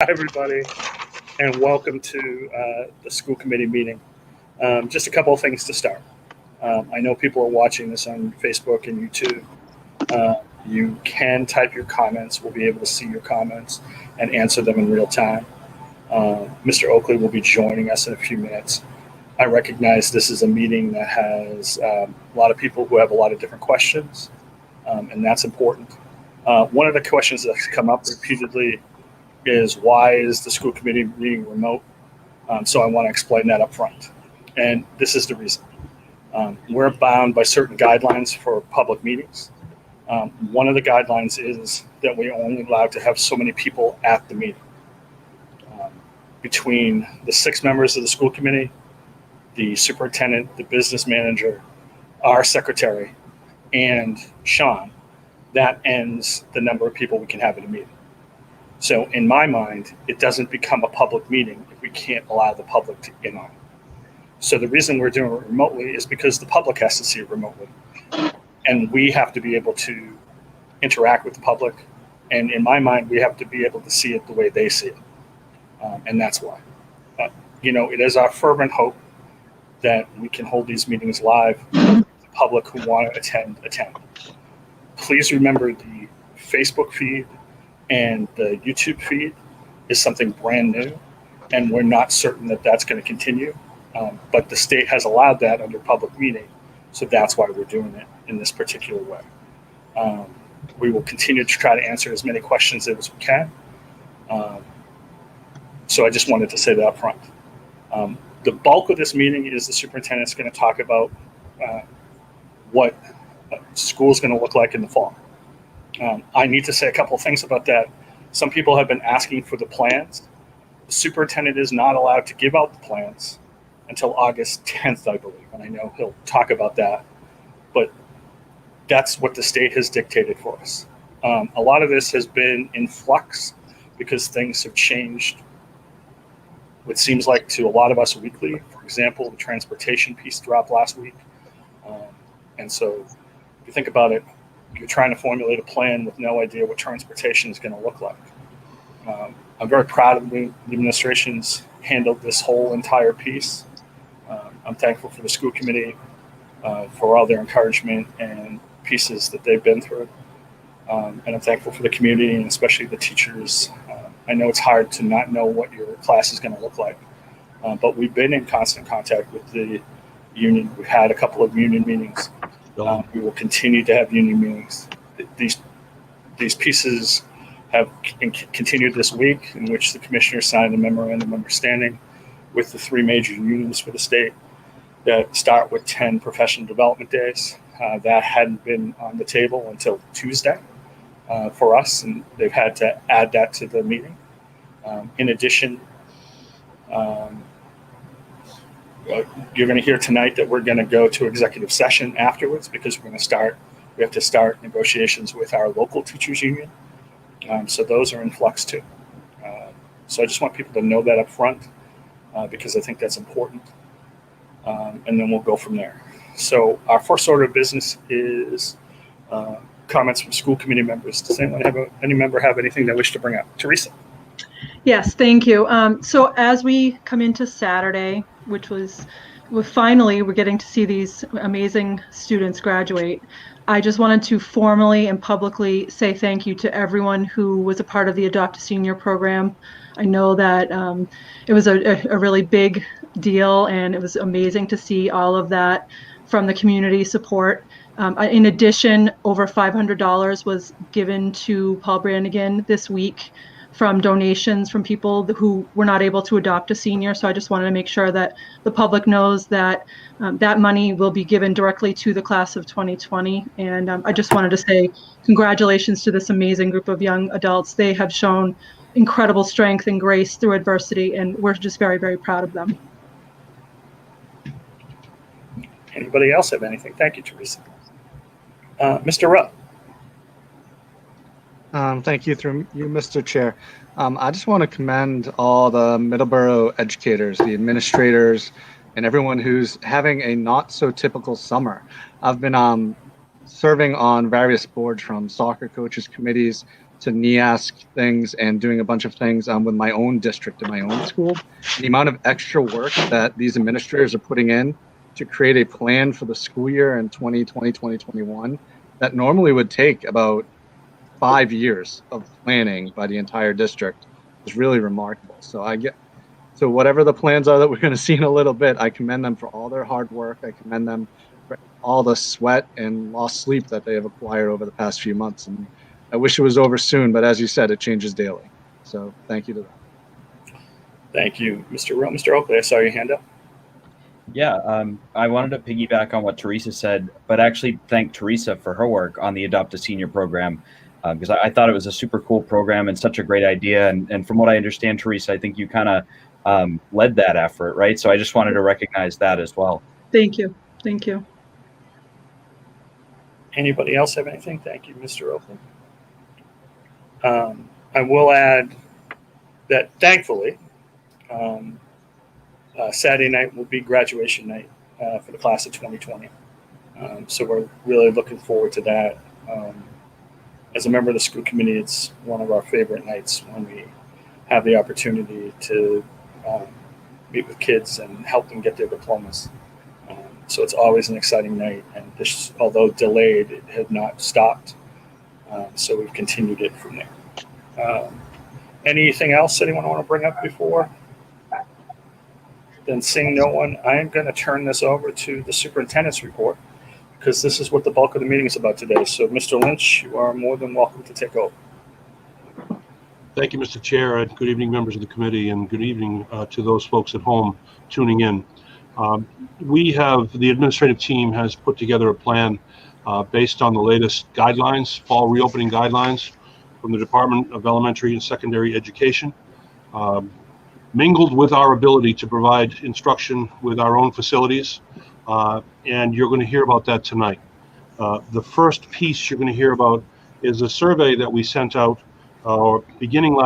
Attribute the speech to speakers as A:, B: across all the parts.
A: Hi, everybody, and welcome to the school committee meeting. Just a couple of things to start. I know people are watching this on Facebook and YouTube. You can type your comments. We'll be able to see your comments and answer them in real time. Mr. Oakley will be joining us in a few minutes. I recognize this is a meeting that has a lot of people who have a lot of different questions, and that's important. One of the questions that's come up repeatedly is why is the school committee meeting remote? So I want to explain that up front. And this is the reason. We're bound by certain guidelines for public meetings. One of the guidelines is that we are only allowed to have so many people at the meeting. Between the 6 members of the school committee, the superintendent, the business manager, our secretary, and Sean, that ends the number of people we can have at a meeting. So in my mind, it doesn't become a public meeting if we can't allow the public to in on it. So the reason we're doing it remotely is because the public has to see it remotely. And we have to be able to interact with the public. And in my mind, we have to be able to see it the way they see it. And that's why. It is our fervent hope that we can hold these meetings live. The public who want to attend. Please remember the Facebook feed and the YouTube feed is something brand new, and we're not certain that that's going to continue. But the state has allowed that under public meeting, so that's why we're doing it in this particular way. We will continue to try to answer as many questions as we can. So I just wanted to say that up front. The bulk of this meeting is the superintendent's going to talk about what school is going to look like in the fall. I need to say a couple of things about that. Some people have been asking for the plans. The superintendent is not allowed to give out the plans until August 10th, I believe, and I know he'll talk about that. But that's what the state has dictated for us. A lot of this has been in flux because things have changed, what seems like to a lot of us weekly. For example, the transportation piece dropped last week. And so if you think about it, you're trying to formulate a plan with no idea what transportation is going to look like. I'm very proud of the administration's handled this whole entire piece. I'm thankful for the school committee for all their encouragement and pieces that they've been through. And I'm thankful for the community and especially the teachers. I know it's hard to not know what your class is going to look like, but we've been in constant contact with the union. We've had a couple of union meetings. We will continue to have union meetings. These pieces have continued this week, in which the commissioner signed a memorandum of understanding with the 3 major unions for the state that start with 10 professional development days. That hadn't been on the table until Tuesday for us, and they've had to add that to the meeting. In addition, you're going to hear tonight that we're going to go to executive session afterwards because we have to start negotiations with our local teachers union. So those are in flux too. So I just want people to know that up front because I think that's important. And then we'll go from there. So our first order of business is comments from school committee members. Does any member have anything they wish to bring up? Teresa.
B: Yes, thank you. So as we come into Saturday, which was finally we're getting to see these amazing students graduate, I just wanted to formally and publicly say thank you to everyone who was a part of the Adopt a Senior program. I know that it was a really big deal, and it was amazing to see all of that from the community support. In addition, over $500 was given to Paul Brannigan this week from donations from people who were not able to adopt a senior. So I just wanted to make sure that the public knows that that money will be given directly to the class of 2020. And I just wanted to say congratulations to this amazing group of young adults. They have shown incredible strength and grace through adversity, and we're just very, very proud of them.
A: Anybody else have anything? Thank you, Teresa. Mr. Rupp.
C: Thank you, through you, Mr. Chair. I just want to commend all the Middleborough educators, the administrators, and everyone who's having a not so typical summer. I've been serving on various boards, from soccer coaches committees to NEASC things and doing a bunch of things with my own district and my own school. The amount of extra work that these administrators are putting in to create a plan for the school year in 2020, 2021 that normally would take about 5 years of planning by the entire district is really remarkable. So whatever the plans are that we're going to see in a little bit, I commend them for all their hard work. I commend them for all the sweat and lost sleep that they have acquired over the past few months. And I wish it was over soon, but as you said, it changes daily. So thank you to them.
A: Thank you, Mr. Rowe. Mr. Oakley, I saw your hand up.
D: Yeah, I wanted to piggyback on what Teresa said, but actually thank Teresa for her work on the Adopt a Senior program, because I thought it was a super cool program and such a great idea. And from what I understand, Teresa, I think you kind of led that effort, right? So I just wanted to recognize that as well.
B: Thank you. Thank you.
A: Anybody else have anything? Thank you, Mr. Oakley. I will add that thankfully, Saturday night will be graduation night for the class of 2020. So we're really looking forward to that. As a member of the school committee, it's one of our favorite nights when we have the opportunity to meet with kids and help them get their diplomas. So it's always an exciting night, and this, although delayed, it had not stopped. So we've continued it from there. Anything else anyone want to bring up before? Then seeing no one, I am going to turn this over to the superintendent's report, because this is what the bulk of the meeting is about today. So Mr. Lynch, you are more than welcome to take over.
E: Thank you, Mr. Chair, and good evening, members of the committee, and good evening to those folks at home tuning in. The administrative team has put together a plan based on the latest guidelines, fall reopening guidelines from the Department of Elementary and Secondary Education, mingled with our ability to provide instruction with our own facilities, and you're going to hear about that tonight. The first piece you're going to hear about is a survey that we sent out beginning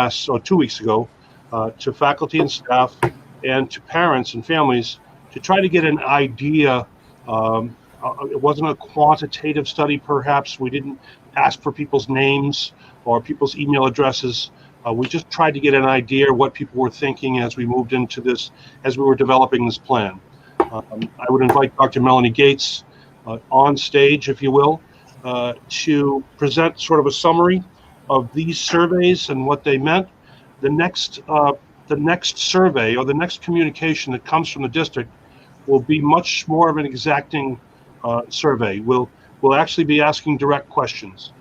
E: 2 weeks ago to faculty and staff and to parents and families to try to get an idea. It wasn't a quantitative study, perhaps. We didn't ask for people's names or people's email addresses. We just tried to get an idea of what people were thinking as we moved into this, as we were developing this plan. I would invite Dr. Melanie Gates on stage, if you will, to present sort of a summary of these surveys and what they meant. The next survey or the next communication that comes from the district will be much more of an exacting survey. We'll actually be asking direct questions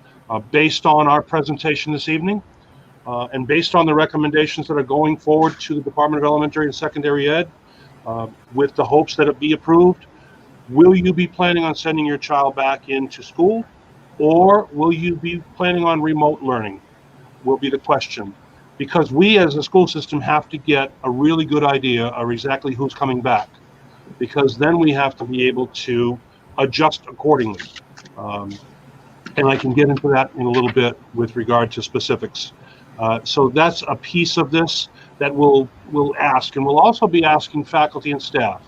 E: based on our presentation this evening and based on the recommendations that are going forward to the Department of Elementary and Secondary Ed with the hopes that it be approved. Will you be planning on sending your child back into school, or will you be planning on remote learning? Will be the question. Because we as a school system have to get a really good idea of exactly who's coming back, because then we have to be able to adjust accordingly. And I can get into that in a little bit with regard to specifics. So that's a piece of this that we'll ask, and we'll also be asking faculty and staff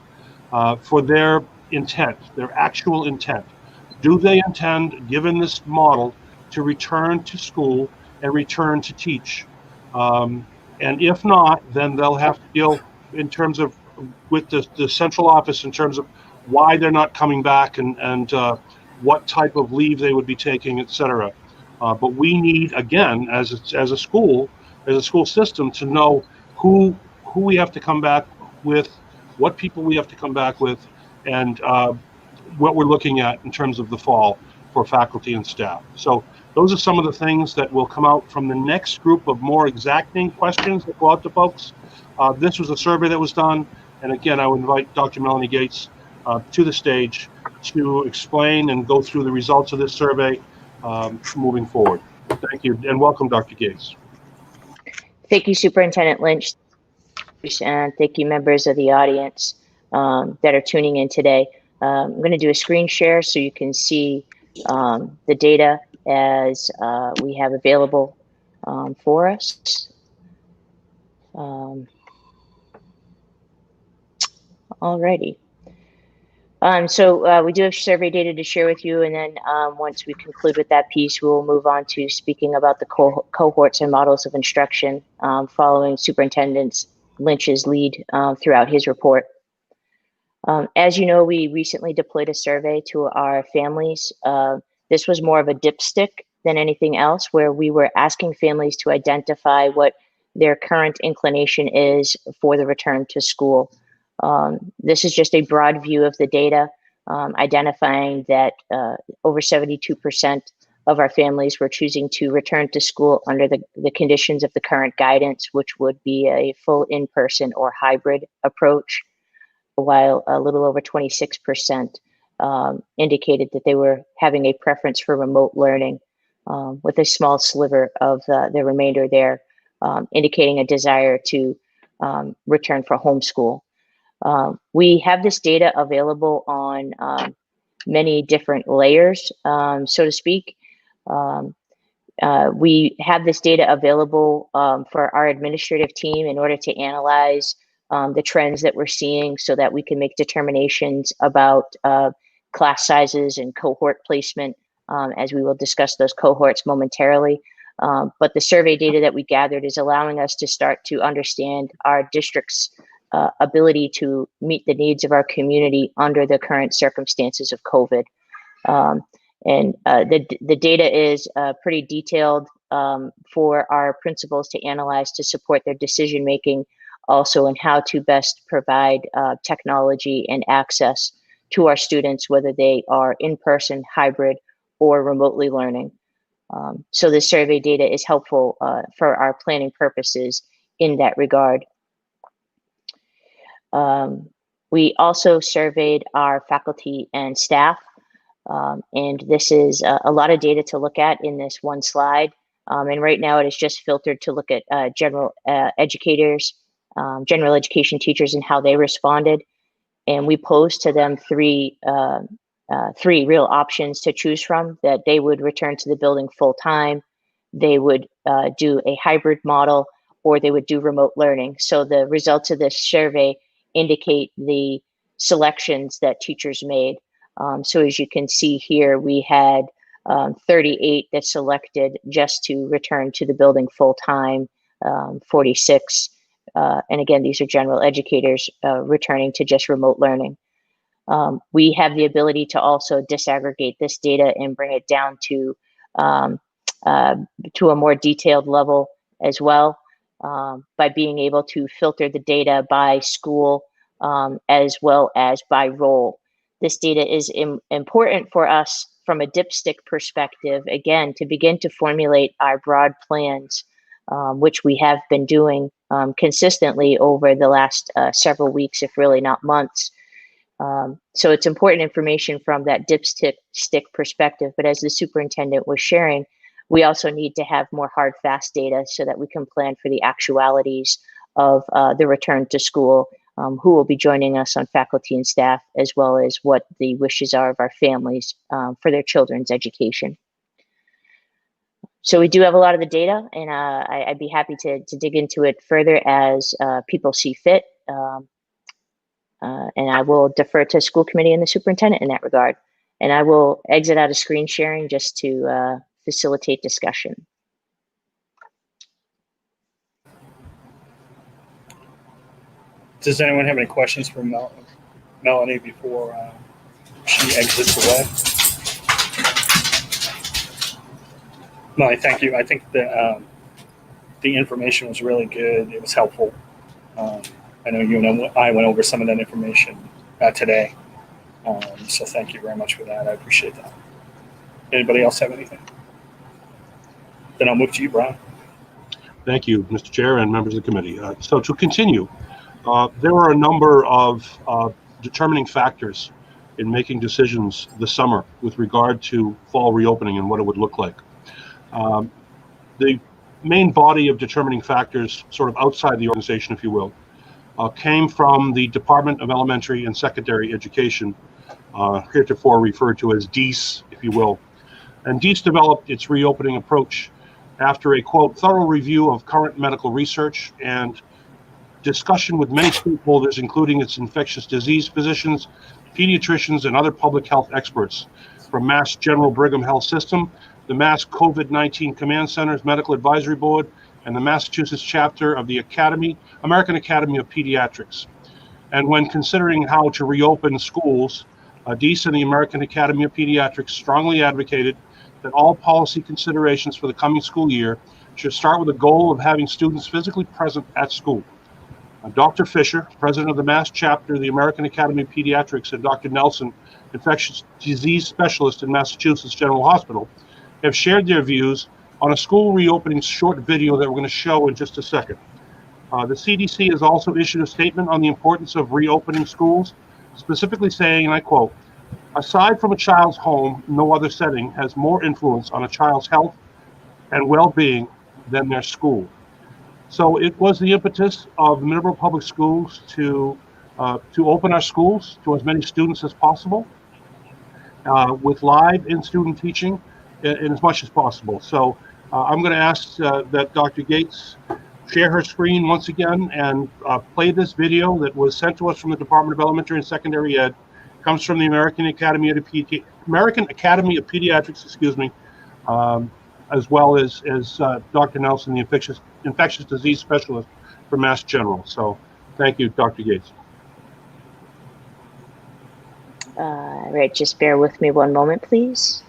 E: for their intent, their actual intent. Do they intend, given this model, to return to school and return to teach? And if not, then they'll have to deal in terms of with the central office in terms of why they're not coming back and what type of leave they would be taking, et cetera. But we need, again, as a school system, to know who we have to come back with, what people we have to come back with, and what we're looking at in terms of the fall for faculty and staff. So those are some of the things that will come out from the next group of more exacting questions that go out to folks. This was a survey that was done, and again, I would invite Dr. Melanie Gates to the stage to explain and go through the results of this survey moving forward. Thank you, and welcome, Dr. Gates.
F: Thank you, Superintendent Lynch, and thank you, members of the audience that are tuning in today. I'm going to do a screen share so you can see the data as we have available for us. Alrighty. We do have survey data to share with you, and then once we conclude with that piece, we will move on to speaking about the cohorts and models of instruction following Superintendent Lynch's lead throughout his report. As you know, we recently deployed a survey to our families. This was more of a dipstick than anything else, where we were asking families to identify what their current inclination is for the return to school. This is just a broad view of the data, identifying that over 72% of our families were choosing to return to school under the conditions of the current guidance, which would be a full in-person or hybrid approach, while a little over 26% indicated that they were having a preference for remote learning, with a small sliver of the remainder there indicating a desire to return for homeschool. We have this data available on many different layers, so to speak. We have this data available for our administrative team in order to analyze the trends that we're seeing so that we can make determinations about class sizes and cohort placement, as we will discuss those cohorts momentarily. But the survey data that we gathered is allowing us to start to understand our district's ability to meet the needs of our community under the current circumstances of COVID. The data is pretty detailed for our principals to analyze to support their decision making, also in how to best provide technology and access to our students, whether they are in person, hybrid, or remotely learning. So the survey data is helpful for our planning purposes in that regard. We also surveyed our faculty and staff, and this is a lot of data to look at in this one slide. And right now it is just filtered to look at general educators, general education teachers, and how they responded. And we posed to them three real options to choose from: that they would return to the building full time, they would do a hybrid model, or they would do remote learning. So the results of this survey indicate the selections that teachers made. So as you can see here, we had 38 that selected just to return to the building full time, 46. And again, these are general educators returning to just remote learning. We have the ability to also disaggregate this data and bring it down to a more detailed level as well, by being able to filter the data by school as well as by role. This data is important for us from a dipstick perspective, again, to begin to formulate our broad plans, which we have been doing consistently over the last several weeks, if really not months. So it's important information from that dipstick perspective, but as the superintendent was sharing, we also need to have more hard, fast data so that we can plan for the actualities of the return to school, who will be joining us on faculty and staff, as well as what the wishes are of our families for their children's education. So we do have a lot of the data, and I'd be happy to dig into it further as people see fit. And I will defer to school committee and the superintendent in that regard. And I will exit out of screen sharing just to facilitate discussion.
A: Does anyone have any questions for Melanie before she exits the web? Melanie, thank you. I think the information was really good. It was helpful. I know you and I went over some of that information today. So thank you very much for that. I appreciate that. Anybody else have anything? Then I'll move to you, Brian.
E: Thank you, Mr. Chair and members of the committee. So to continue, there are a number of determining factors in making decisions this summer with regard to fall reopening and what it would look like. The main body of determining factors, sort of outside the organization, if you will, came from the Department of Elementary and Secondary Education, heretofore referred to as DESE, if you will. And DESE developed its reopening approach after a, quote, thorough review of current medical research and discussion with many stakeholders, including its infectious disease physicians, pediatricians, and other public health experts from Mass General Brigham Health System, the Mass COVID-19 Command Center's Medical Advisory Board, and the Massachusetts chapter of the American Academy of Pediatrics. And when considering how to reopen schools, DEAS and the American Academy of Pediatrics strongly advocated that all policy considerations for the coming school year should start with the goal of having students physically present at school. Dr. Fisher, president of the Mass chapter of the American Academy of Pediatrics, and Dr. Nelson, infectious disease specialist in Massachusetts General Hospital, have shared their views on a school reopening short video that we're going to show in just a second. The CDC has also issued a statement on the importance of reopening schools, specifically saying, and I quote, "Aside from a child's home, no other setting has more influence on a child's health and well-being than their school." So it was the impetus of the Middleborough Public Schools to open our schools to as many students as possible, with live in-student teaching in as much as possible. So I'm going to ask that Dr. Gates share her screen once again and play this video that was sent to us from the Department of Elementary and Secondary Ed. It comes from the American Academy of Pediatrics, as well as Dr. Nelson, the infectious disease specialist for Mass General. So thank you, Dr. Gates.
F: Right, just bear with me one moment, please.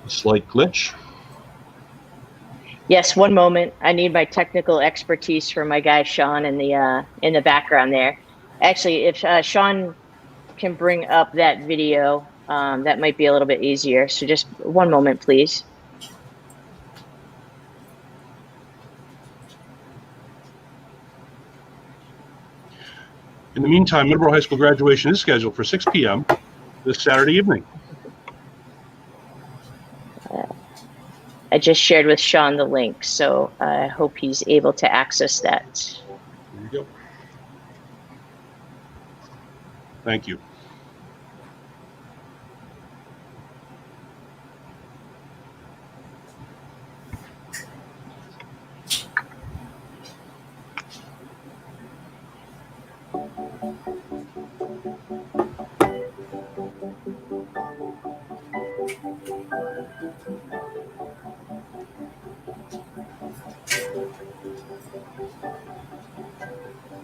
E: A slight glitch.
F: Yes, one moment. I need my technical expertise from my guy Sean in the background there. Actually, if Sean can bring up that video, that might be a little bit easier. So just one moment, please.
E: In the meantime, Middleborough High School graduation is scheduled for 6 p.m. this Saturday evening.
F: I just shared with Sean the link, so I hope he's able to access that.
E: There you go. Thank you.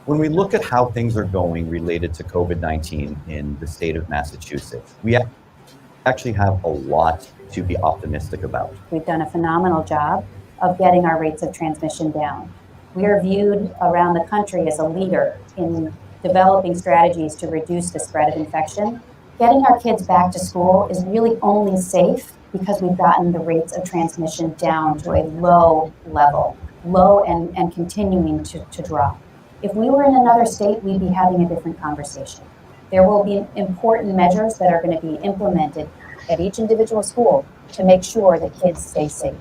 G: When we look at how things are going related to COVID-19 in the state of Massachusetts, we actually have a lot to be optimistic about.
H: We've done a phenomenal job of getting our rates of transmission down. We are viewed around the country as a leader in developing strategies to reduce the spread of infection. Getting our kids back to school is really only safe because we've gotten the rates of transmission down to a low level, low and continuing to drop. If we were in another state, we'd be having a different conversation. There will be important measures that are going to be implemented at each individual school to make sure that kids stay safe,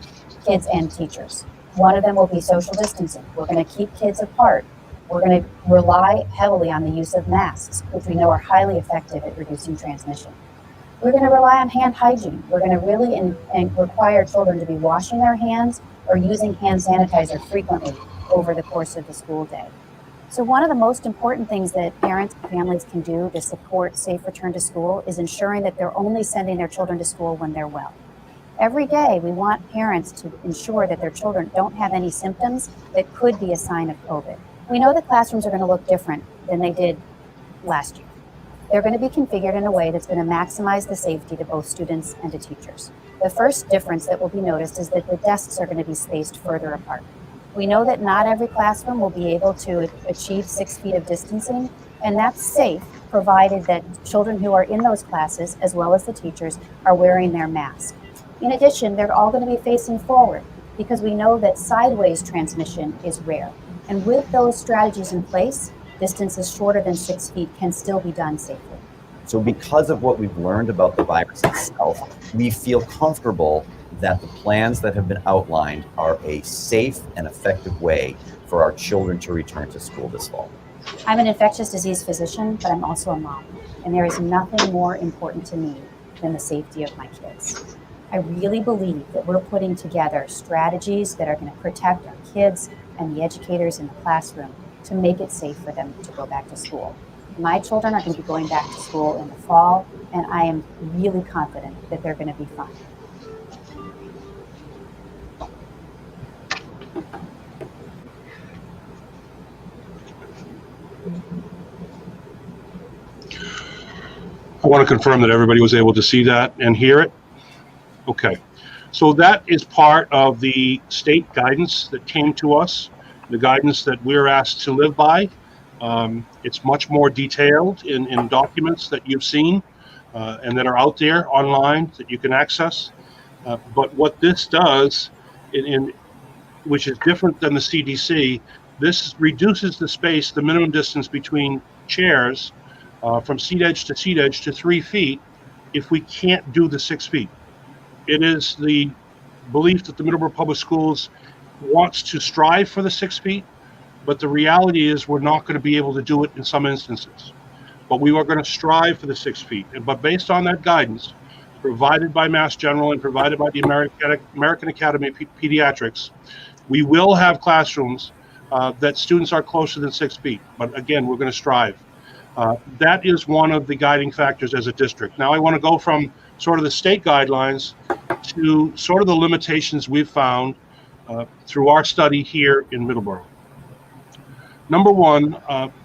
H: kids and teachers. One of them will be social distancing. We're going to keep kids apart. We're going to rely heavily on the use of masks, which we know are highly effective at reducing transmission. We're going to rely on hand hygiene. We're going to really require children to be washing their hands or using hand sanitizer frequently over the course of the school day. So one of the most important things that parents and families can do to support safe return to school is ensuring that they're only sending their children to school when they're well. Every day, we want parents to ensure that their children don't have any symptoms that could be a sign of COVID. We know that classrooms are going to look different than they did last year. They're going to be configured in a way that's going to maximize the safety to both students and to teachers. The first difference that will be noticed is that the desks are going to be spaced further apart. We know that not every classroom will be able to achieve 6 feet of distancing, and that's safe provided that children who are in those classes, as well as the teachers, are wearing their mask. In addition, they're all going to be facing forward because we know that sideways transmission is rare. And with those strategies in place, distances shorter than 6 feet can still be done safely.
G: So because of what we've learned about the virus itself, we feel comfortable that the plans that have been outlined are a safe and effective way for our children to return to school this fall.
H: I'm an infectious disease physician, but I'm also a mom, and there is nothing more important to me than the safety of my kids. I really believe that we're putting together strategies that are going to protect our kids and the educators in the classroom to make it safe for them to go back to school. My children are going to be going back to school in the fall, and I am really confident that they're going to be fine.
E: I want to confirm that everybody was able to see that and hear it. Okay. So that is part of the state guidance that came to us, the guidance that we're asked to live by. It's much more detailed in documents that you've seen and that are out there online that you can access. But what this does, which is different than the CDC, this reduces the space, the minimum distance between chairs from seat edge to 3 feet if we can't do the 6 feet. It is the belief that the Middleborough Public Schools wants to strive for the 6 feet, but the reality is we're not going to be able to do it in some instances. But we are going to strive for the 6 feet. But based on that guidance provided by Mass General and provided by the American Academy of Pediatrics, we will have classrooms that students are closer than 6 feet. But again, we're going to strive. That is one of the guiding factors as a district. Now I want to go from sort of the state guidelines to sort of the limitations we've found through our study here in Middleborough. Number one,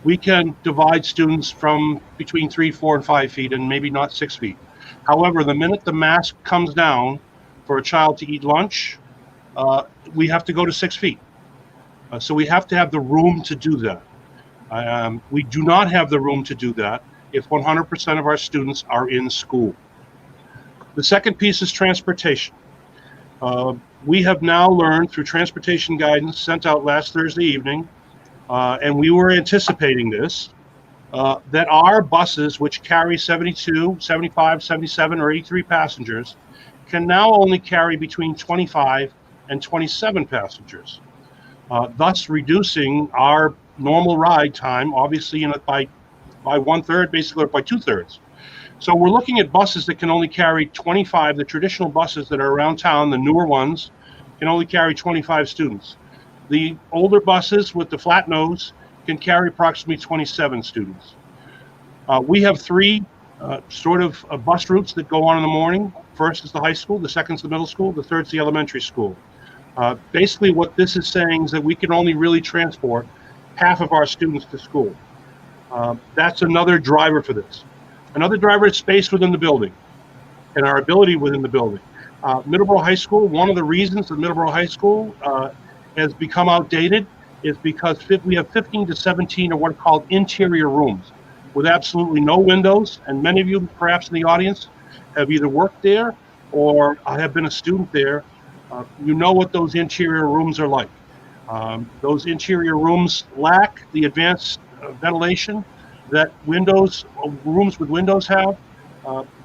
E: we can divide students from between 3, 4, and 5 feet and maybe not 6 feet. However, the minute the mask comes down for a child to eat lunch, we have to go to 6 feet. So we have to have the room to do that. We do not have the room to do that if 100% of our students are in school. The second piece is transportation. We have now learned through transportation guidance sent out last Thursday evening, and we were anticipating this, that our buses, which carry 72, 75, 77, or 83 passengers, can now only carry between 25 and 27 passengers, thus reducing our normal ride time, obviously, by 1/3, basically, or by 2/3. So we're looking at buses that can only carry 25. The traditional buses that are around town, the newer ones, can only carry 25 students. The older buses with the flat nose can carry approximately 27 students. We have three sort of bus routes that go on in the morning. First is the high school, the second is the middle school, the third is the elementary school. Basically what this is saying is that we can only really transport half of our students to school. That's another driver for this. Another driver is space within the building and our ability within the building. Middleborough High School, one of the reasons that Middleborough High School has become outdated is because we have 15 to 17 of what are called interior rooms with absolutely no windows. And many of you, perhaps in the audience, have either worked there or have been a student there. You know what those interior rooms are like. Those interior rooms lack the advanced ventilation that rooms with windows have.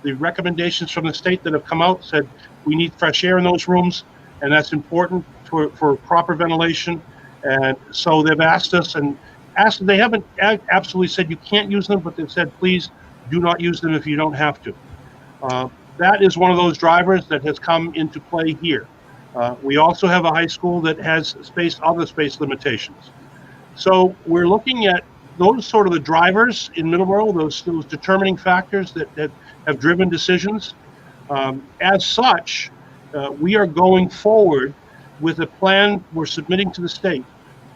E: The recommendations from the state that have come out said we need fresh air in those rooms, and that's important for proper ventilation. And so they've asked us, they haven't absolutely said you can't use them, but they've said please do not use them if you don't have to. That is one of those drivers that has come into play here. We also have a high school that has other space limitations. So we're looking at those sort of the drivers in Middleborough, those determining factors that have driven decisions. As such, we are going forward with a plan we're submitting to the state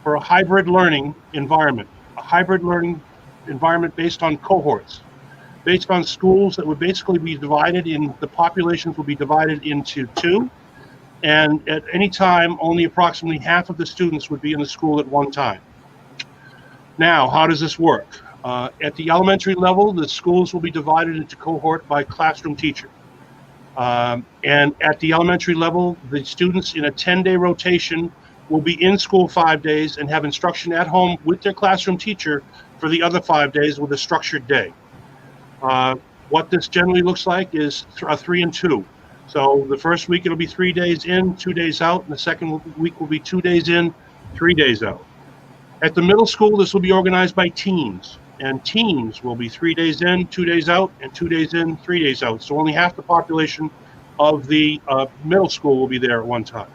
E: for a hybrid learning environment based on cohorts. based on schools that would basically be divided in, the populations will be divided into two. And at any time, only approximately half of the students would be in the school at one time. Now, how does this work? At the elementary level, the schools will be divided into cohort by classroom teacher. And at the elementary level, the students in a 10-day rotation will be in school 5 days and have instruction at home with their classroom teacher for the other 5 days with a structured day. What this generally looks like is a 3 and 2. So the first week it'll be 3 days in, 2 days out, and the second week will be 2 days in, 3 days out. At the middle school, this will be organized by teams, and teams will be 3 days in, 2 days out, and 2 days in, 3 days out. So only half the population of the middle school will be there at one time.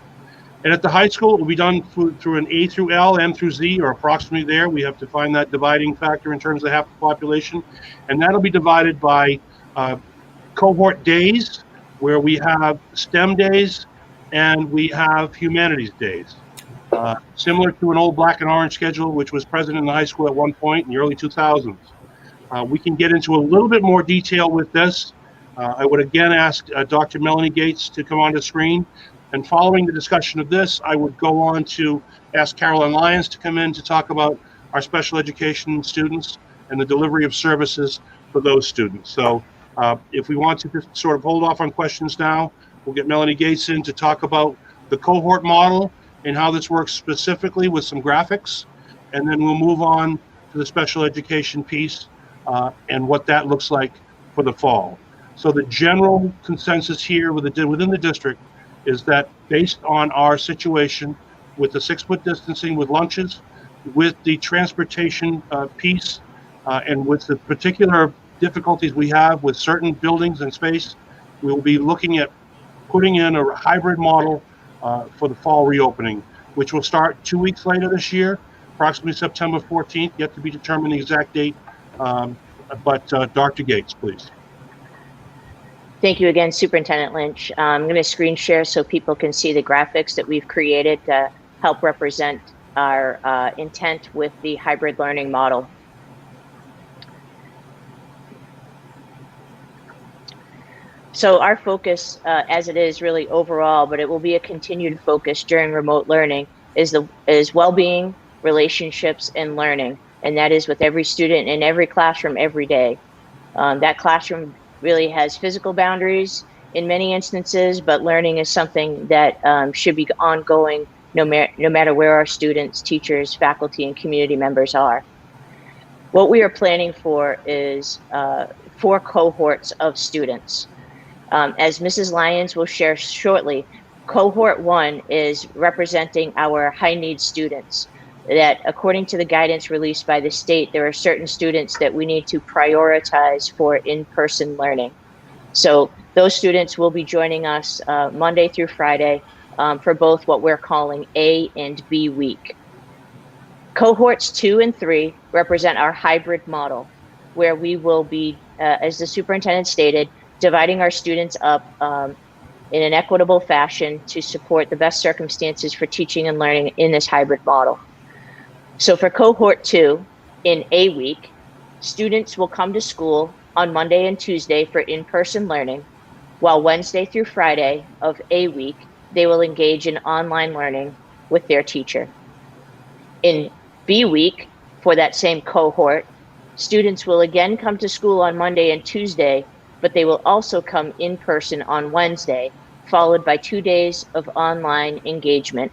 E: And at the high school, it will be done through an A through L, M through Z, or approximately there. We have to find that dividing factor in terms of half the population. And that'll be divided by cohort days, where we have STEM days and we have humanities days. Similar to an old black and orange schedule, which was present in the high school at one point in the early 2000s. We can get into a little bit more detail with this. I would again ask Dr. Melanie Gates to come on the screen. And following the discussion of this, I would go on to ask Carolyn Lyons to come in to talk about our special education students and the delivery of services for those students. So if we want to just sort of hold off on questions now, we'll get Melanie Gates in to talk about the cohort model and how this works specifically with some graphics. And then we'll move on to the special education piece and what that looks like for the fall. So the general consensus here within the district is that based on our situation with the 6-foot distancing with lunches, with the transportation piece, and with the particular difficulties we have with certain buildings and space, we'll be looking at putting in a hybrid model for the fall reopening, which will start 2 weeks later this year, approximately September 14th, yet to be determined the exact date. But Dr. Gates, please.
F: Thank you again, Superintendent Lynch. I'm going to screen share so people can see the graphics that we've created to help represent our intent with the hybrid learning model. So our focus, as it is really overall, but it will be a continued focus during remote learning, is well-being, relationships, and learning. And that is with every student in every classroom every day. That classroom really has physical boundaries in many instances, but learning is something that should be ongoing no matter where our students, teachers, faculty, and community members are. What we are planning for is 4 cohorts of students. As Mrs. Lyons will share shortly, cohort 1 is representing our high need students. That according to the guidance released by the state, there are certain students that we need to prioritize for in-person learning. So those students will be joining us Monday through Friday for both what we're calling A and B week. Cohorts 2 and 3 represent our hybrid model, where we will be, as the superintendent stated, dividing our students up in an equitable fashion to support the best circumstances for teaching and learning in this hybrid model. So for cohort 2, in A week, students will come to school on Monday and Tuesday for in-person learning, while Wednesday through Friday of A week, they will engage in online learning with their teacher. In B week, for that same cohort, students will again come to school on Monday and Tuesday, but they will also come in person on Wednesday, followed by 2 days of online engagement.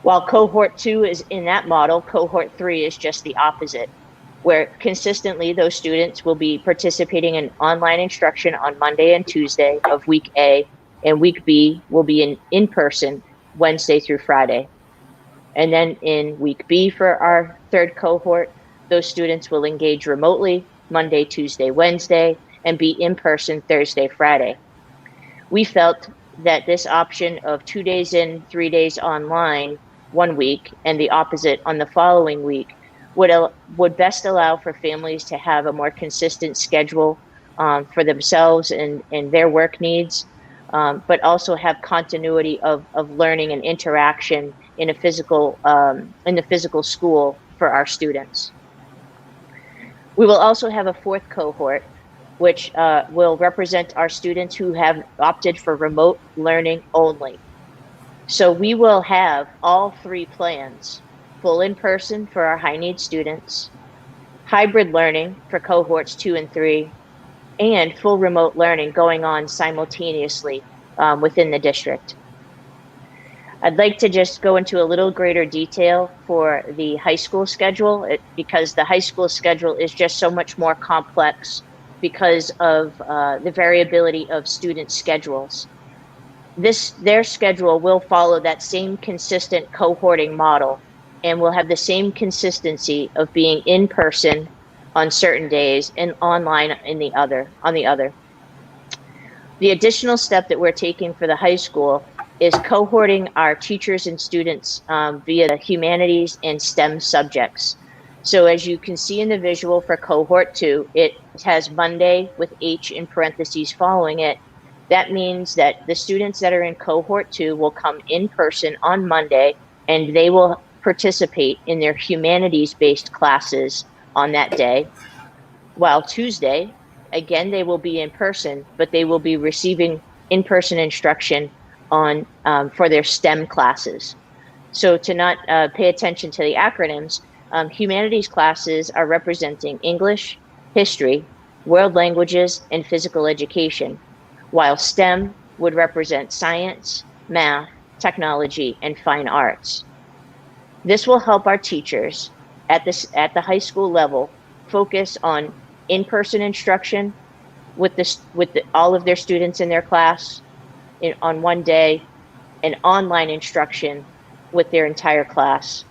F: While cohort 2 is in that model, cohort 3 is just the opposite, where consistently those students will be participating in online instruction on Monday and Tuesday of week A, and week B will be in person Wednesday through Friday. And then in week B for our 3rd cohort, those students will engage remotely Monday, Tuesday, Wednesday, and be in person Thursday, Friday. We felt that this option of 2 days in, 3 days online, 1 week, and the opposite on the following week would best allow for families to have a more consistent schedule for themselves and their work needs, but also have continuity of learning and interaction in the physical school for our students. We will also have a fourth cohort, which will represent our students who have opted for remote learning only. So we will have all three plans: full in-person for our high need students, hybrid learning for cohorts 2 and 3, and full remote learning going on simultaneously within the district. I'd like to just go into a little greater detail for the high school schedule, because the high school schedule is just so much more complex because of the variability of student schedules. Their schedule will follow that same consistent cohorting model, and will have the same consistency of being in person on certain days and online on the other. The additional step that we're taking for the high school is cohorting our teachers and students via the humanities and STEM subjects. So as you can see in the visual for cohort 2, it has Monday with H in parentheses following it. That means that the students that are in cohort 2 will come in person on Monday, and they will participate in their humanities-based classes on that day. While Tuesday, again, they will be in person, but they will be receiving in-person instruction on for their STEM classes. So to not pay attention to the acronyms, humanities classes are representing English, history, world languages, and physical education, while STEM would represent science, math, technology, and fine arts. This will help our teachers at the high school level focus on in-person instruction with all of their students in their class on one day, and online instruction with their entire class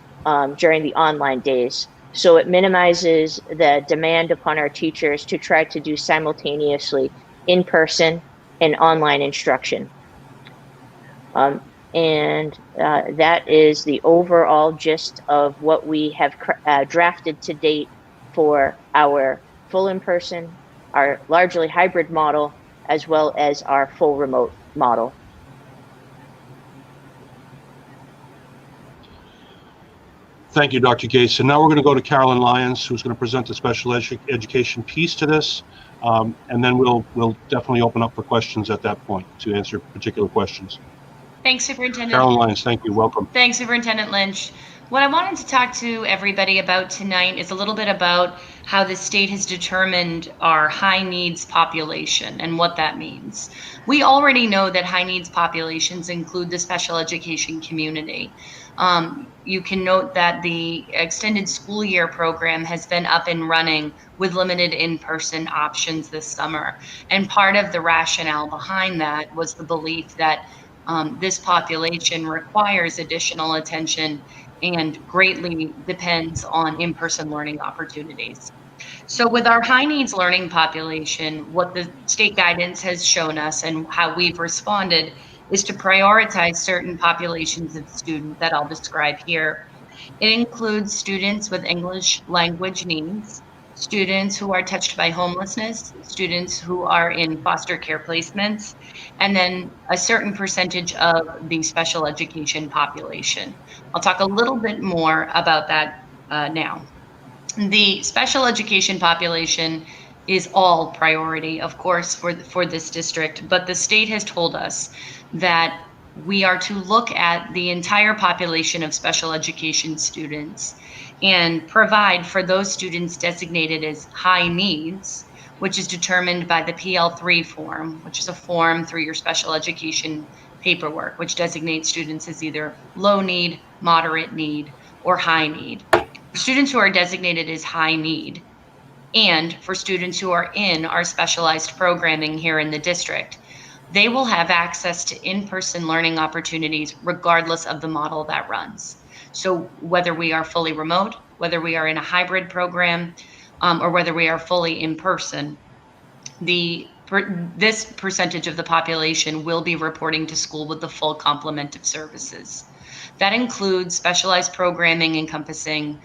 F: during the online days. So it minimizes the demand upon our teachers to try to do simultaneously in-person and online instruction. That is the overall gist of what we have drafted to date for our full in-person, our largely hybrid model, as well as our full remote model.
E: Thank you, Dr. Gates. And now we're going to go to Carolyn Lyons, who's going to present the special education piece to this. And then we'll definitely open up for questions at that point to answer particular questions.
I: Thanks, Superintendent.
E: Carolyn Lyons, thank you. Welcome.
I: Thanks, Superintendent Lynch. What I wanted to talk to everybody about tonight is a little bit about how the state has determined our high needs population and what that means. We already know that high needs populations include the special education community. You can note that the extended school year program has been up and running with limited in-person options this summer. And part of the rationale behind that was the belief that this population requires additional attention and greatly depends on in-person learning opportunities. So with our high needs learning population, what the state guidance has shown us and how we've responded is to prioritize certain populations of students that I'll describe here. It includes students with English language needs, students who are touched by homelessness, students who are in foster care placements, and then a certain percentage of the special education population. I'll talk a little bit more about that now. The special education population is all priority, of course, for this district, but the state has told us that we are to look at the entire population of special education students and provide for those students designated as high needs, which is determined by the PL3 form, which is a form through your special education paperwork, which designates students as either low need, moderate need, or high need. For students who are designated as high need, and for students who are in our specialized programming here in the district, they will have access to in-person learning opportunities regardless of the model that runs. So whether we are fully remote, whether we are in a hybrid program, or whether we are fully in person, this percentage of the population will be reporting to school with the full complement of services. That includes specialized programming encompassing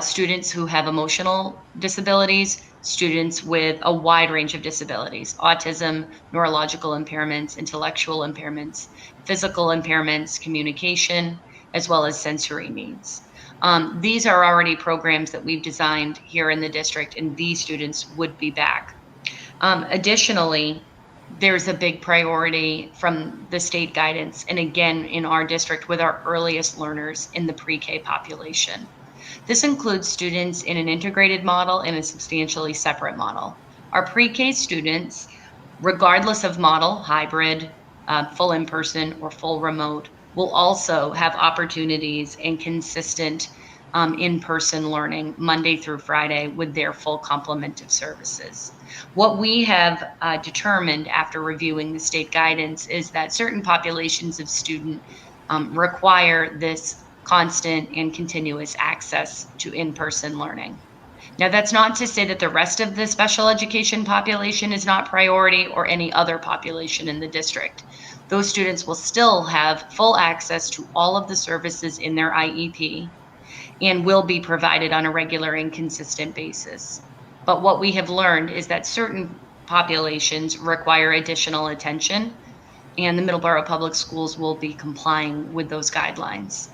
I: students who have emotional disabilities, students with a wide range of disabilities: autism, neurological impairments, intellectual impairments, physical impairments, communication, as well as sensory needs. These are already programs that we've designed here in the district, and these students would be back. Additionally, there's a big priority from the state guidance, and again, in our district with our earliest learners in the pre-K population. This includes students in an integrated model and a substantially separate model. Our pre-K students, regardless of model, hybrid, full in-person, or full remote, will also have opportunities and consistent in-person learning Monday through Friday with their full complement of services. What we have determined after reviewing the state guidance is that certain populations of student require this constant and continuous access to in-person learning. Now, that's not to say that the rest of the special education population is not priority or any other population in the district. Those students will still have full access to all of the services in their IEP and will be provided on a regular and consistent basis. But what we have learned is that certain populations require additional attention, and the Middleborough Public Schools will be complying with those guidelines.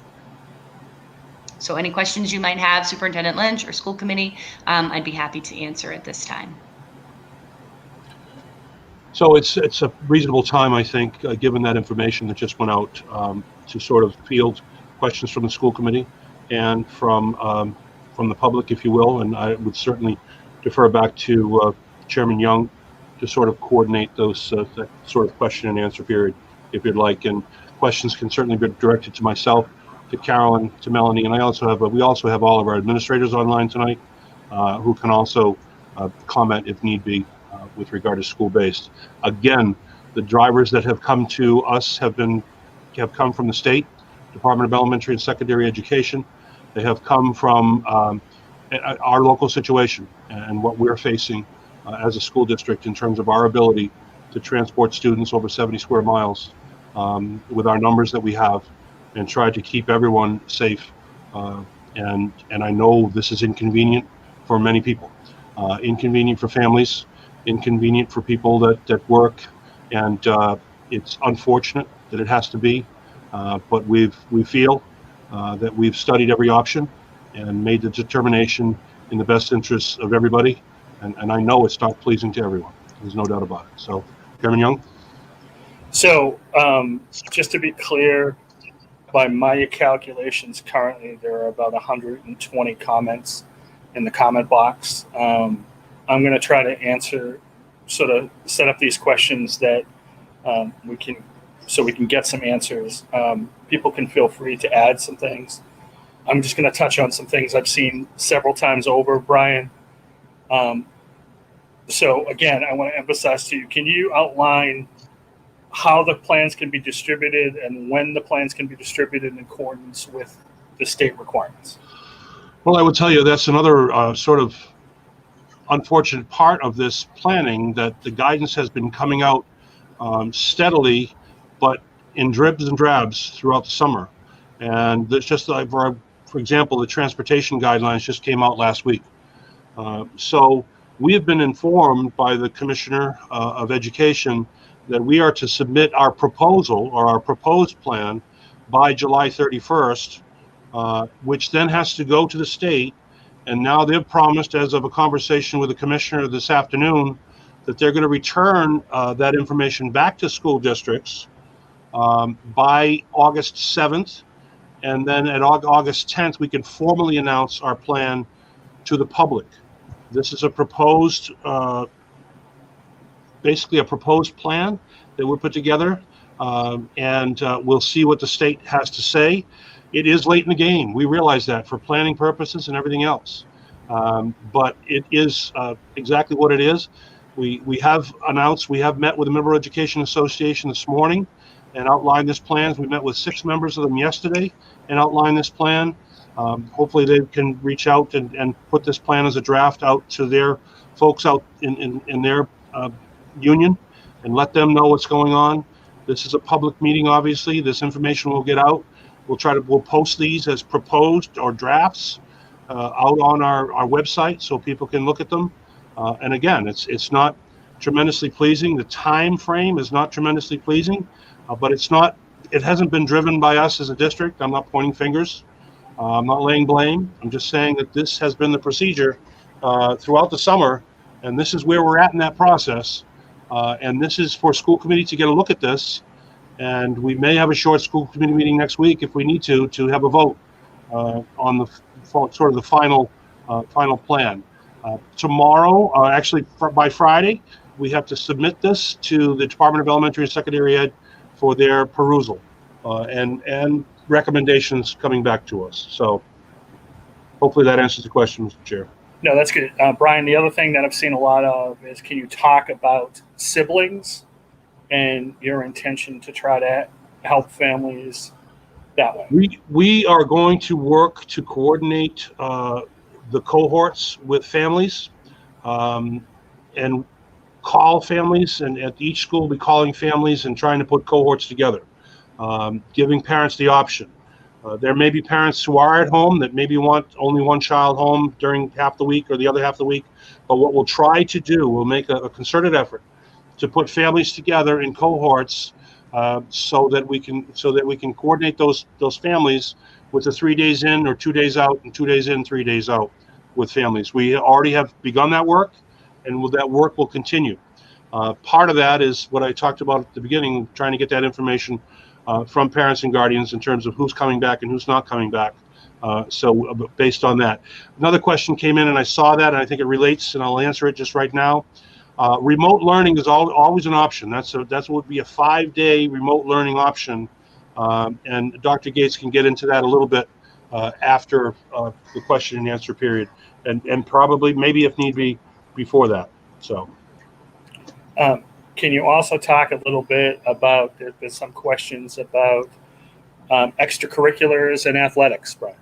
I: So any questions you might have, Superintendent Lynch or school committee, I'd be happy to answer at this time.
E: So it's a reasonable time, I think, given that information that just went out, to sort of field questions from the school committee and from the public, if you will. And I would certainly defer back to Chairman Young to sort of coordinate those that sort of question and answer period, if you'd like. And questions can certainly be directed to myself, to Carolyn, to Melanie, and we also have all of our administrators online tonight, who can also comment if need be with regard to school-based. Again, the drivers that have come to us have come from the state Department of Elementary and Secondary Education. They have come from our local situation and what we're facing as a school district in terms of our ability to transport students over 70 square miles with our numbers that we have, and try to keep everyone safe. And I know this is inconvenient for many people, inconvenient for families, inconvenient for people that work, and it's unfortunate that it has to be, but we feel that we've studied every option and made the determination in the best interests of everybody, and I know it's not pleasing to everyone. There's no doubt about it. So, Chairman Young?
A: So just to be clear, by my calculations, currently there are about 120 comments in the comment box. I'm going to try to answer, sort of set up these questions that we can get some answers. People can feel free to add some things. I'm just going to touch on some things I've seen several times over, Brian. So again, I want to emphasize to you, can you outline how the plans can be distributed and when the plans can be distributed in accordance with the state requirements?
E: Well, I would tell you that's another sort of unfortunate part of this planning, that the guidance has been coming out steadily, but in dribs and drabs throughout the summer. And there's just like, for example, the transportation guidelines just came out last week. So we have been informed by the Commissioner of Education that we are to submit our proposal or our proposed plan by July 31st, which then has to go to the state. And now they've promised, as of a conversation with the commissioner this afternoon, that they're going to return that information back to school districts by August 7th. And then at August 10th, we can formally announce our plan to the public. This is a proposed basically a proposed plan that we're put together, and we'll see what the state has to say. It is late in the game. We realize that for planning purposes and everything else, but it is exactly what it is. We have announced, we have met with the Middleborough Education Association this morning and outlined this plan. We met with 6 members of them yesterday and outlined this plan. Hopefully they can reach out and put this plan as a draft out to their folks out in their union and let them know what's going on. This is a public meeting, obviously. This information will get out. We'll post these as proposed or drafts out on our website so people can look at them. And again, it's not tremendously pleasing. The time frame is not tremendously pleasing, but it hasn't been driven by us as a district. I'm not pointing fingers. I'm not laying blame. I'm just saying that this has been the procedure throughout the summer, and this is where we're at in that process. And this is for school committee to get a look at this. And we may have a short school committee meeting next week if we need to have a vote on the sort of the final plan. Tomorrow, actually by Friday, we have to submit this to the Department of Elementary and Secondary Ed for their perusal and recommendations coming back to us. So hopefully that answers the question, Mr. Chair.
A: No, that's good. Brian, the other thing that I've seen a lot of is, can you talk about siblings and your intention to try to help families that way?
E: We are going to work to coordinate the cohorts with families and call families, and at each school we'll be calling families and trying to put cohorts together, giving parents the option. There may be parents who are at home that maybe want only one child home during half the week or the other half of the week, but what we'll try to do, we'll make a concerted effort to put families together in cohorts so that we can coordinate those families with the 3 days in or 2 days out and 2 days in, 3 days out with families. We already have begun that work, and that work will continue. Part of that is what I talked about at the beginning, trying to get that information from parents and guardians in terms of who's coming back and who's not coming back. So based on that. Another question came in and I saw that, and I think it relates, and I'll answer it just right now. Remote learning is always an option. That's what would be a 5-day remote learning option, and Dr. Gates can get into that a little bit after the question and answer period, and probably maybe if need be before that. So,
A: can you also talk a little bit about? There's some questions about extracurriculars and athletics, Brian.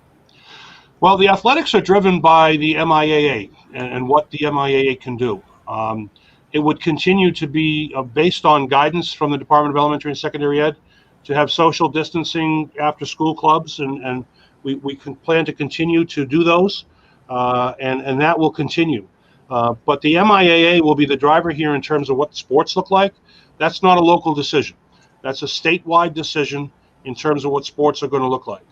E: Well, the athletics are driven by the MIAA and what the MIAA can do. It would continue to be based on guidance from the Department of Elementary and Secondary Ed to have social distancing after school clubs, and we can plan to continue to do those, and that will continue. But the MIAA will be the driver here in terms of what sports look like. That's not a local decision. That's a statewide decision in terms of what sports are going to look like.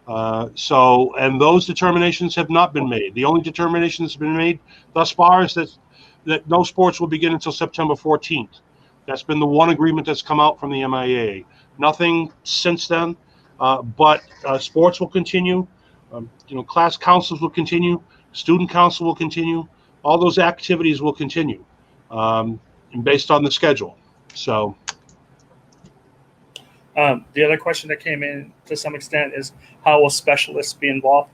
E: And those determinations have not been made. The only determination that's been made thus far is that no sports will begin until September 14th. That's been the one agreement that's come out from the MIAA. Nothing since then, but sports will continue. Class councils will continue. Student council will continue. All those activities will continue, and based on the schedule. So.
A: The other question that came in to some extent is, how will specialists be involved?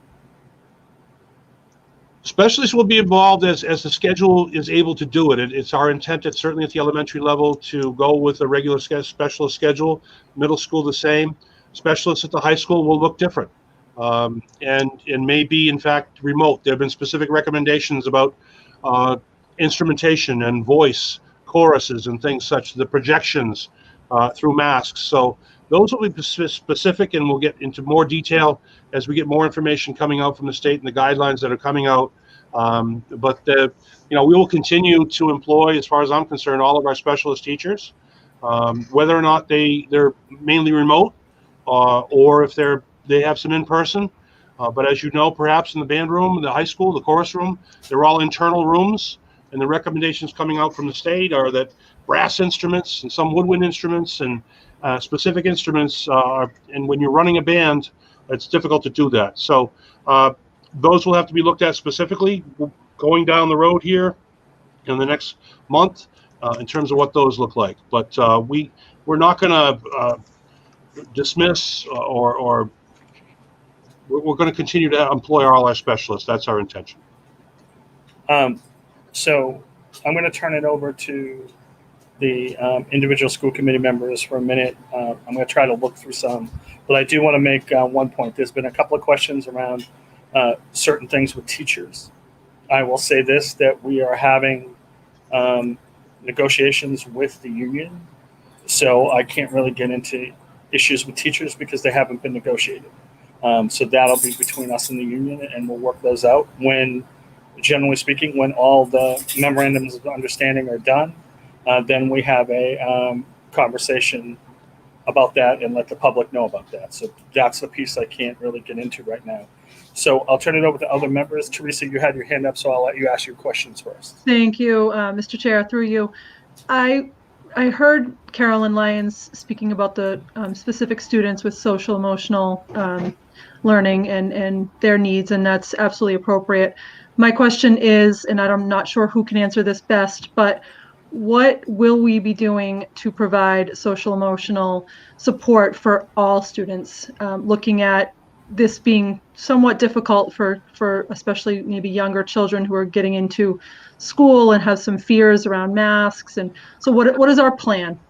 E: Specialists will be involved as the schedule is able to do it. It's our intent, certainly at the elementary level, to go with a regular specialist schedule. Middle school the same. Specialists at the high school will look different, and may be in fact remote. There have been specific recommendations about instrumentation and voice choruses and things such, the projections through masks. So those will be specific, and we'll get into more detail as we get more information coming out from the state and the guidelines that are coming out. But we will continue to employ, as far as I'm concerned, all of our specialist teachers, whether or not they're mainly remote or if they have some in person. But as you know, perhaps in the band room, the high school, the chorus room, they're all internal rooms. And the recommendations coming out from the state are that brass instruments and some woodwind instruments and specific instruments, and when you're running a band, it's difficult to do that. So those will have to be looked at specifically going down the road here in the next month in terms of what those look like. But we're not going to dismiss or we're going to continue to employ all our specialists. That's our intention.
A: So I'm going to turn it over to the individual school committee members for a minute. I'm going to try to look through some, but I do want to make one point. There's been a couple of questions around certain things with teachers. I will say this, that we are having negotiations with the union, so I can't really get into issues with teachers because they haven't been negotiated. So that'll be between us and the union, and we'll work those out when, generally speaking, when all the memorandums of understanding are done. Then we have a conversation about that and let the public know about that. So that's the piece I can't really get into right now. So I'll turn it over to other members. Teresa, you had your hand up, so I'll let you ask your questions first.
B: Thank you, Mr. Chair, through you. I heard Carolyn Lyons speaking about the specific students with social emotional learning and their needs, and that's absolutely appropriate. My question is, and I'm not sure who can answer this best, but what will we be doing to provide social emotional support for all students, looking at this being somewhat difficult for especially maybe younger children who are getting into school and have some fears around masks? And so what is our plan?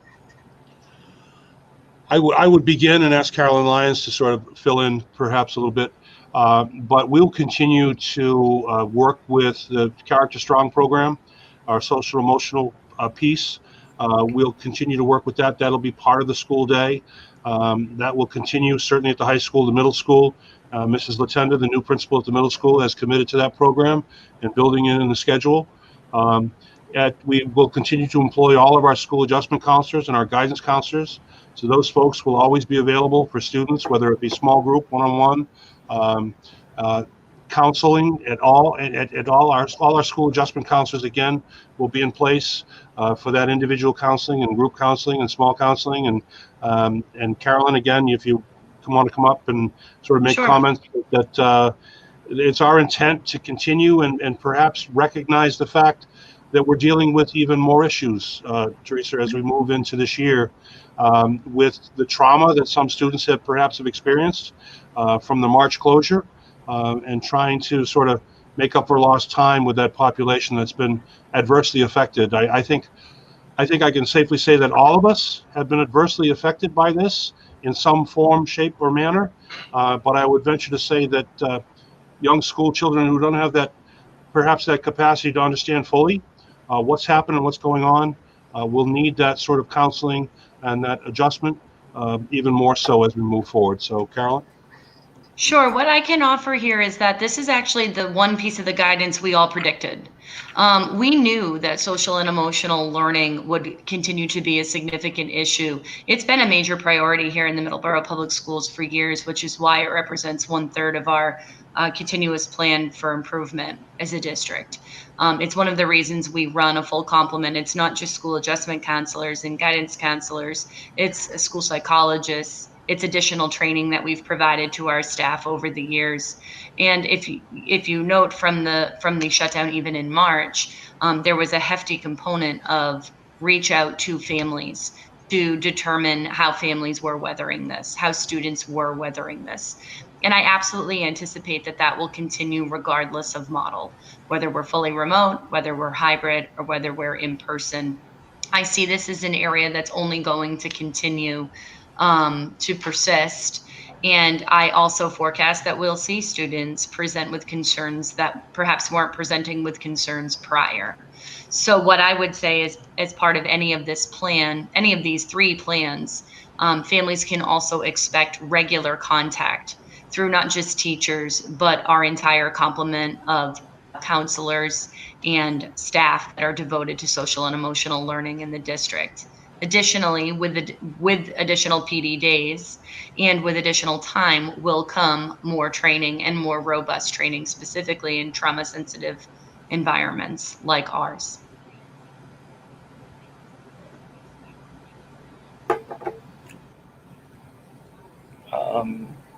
E: I would begin and ask Carolyn Lyons to sort of fill in perhaps a little bit, but we'll continue to work with the Character Strong program, our social emotional piece. We'll continue to work with that. That'll be part of the school day. That will continue certainly at the high school, the middle school. Mrs. Latenda, the new principal at the middle school, has committed to that program and building it in the schedule. We will continue to employ all of our school adjustment counselors and our guidance counselors. So those folks will always be available for students, whether it be small group, one-on-one, counseling at all our school adjustment counselors again will be in place for that individual counseling and group counseling and small counseling. And Carolyn, again, if you want to come up and sort of make
I: Sure.
E: comments that it's our intent to continue and perhaps recognize the fact that we're dealing with even more issues, Teresa, as we move into this year, with the trauma that some students have experienced from the March closure, and trying to sort of make up for lost time with that population that's been adversely affected. I think I can safely say that all of us have been adversely affected by this in some form, shape, or manner. But I would venture to say that young school children who don't have that capacity to understand fully what's happened and what's going on will need that sort of counseling and that adjustment even more so as we move forward. So, Carolyn?
I: Sure. What I can offer here is that this is actually the one piece of the guidance we all predicted. We knew that social and emotional learning would continue to be a significant issue. It's been a major priority here in the Middleborough Public Schools for years, which is why it represents 1/3 of our continuous plan for improvement as a district. It's one of the reasons we run a full complement. It's not just school adjustment counselors and guidance counselors, it's school psychologists. It's additional training that we've provided to our staff over the years. And if you note from the shutdown, even in March, there was a hefty component of reach out to families to determine how families were weathering this, how students were weathering this. And I absolutely anticipate that will continue regardless of model, whether we're fully remote, whether we're hybrid, or whether we're in person. I see this as an area that's only going to continue to persist. And I also forecast that we'll see students present with concerns that perhaps weren't presenting with concerns prior. So what I would say is, as part of any of this plan, any of these 3 plans, families can also expect regular contact through not just teachers, but our entire complement of counselors and staff that are devoted to social and emotional learning in the district. Additionally, with additional PD days and with additional time will come more training and more robust training, specifically in trauma-sensitive environments like ours.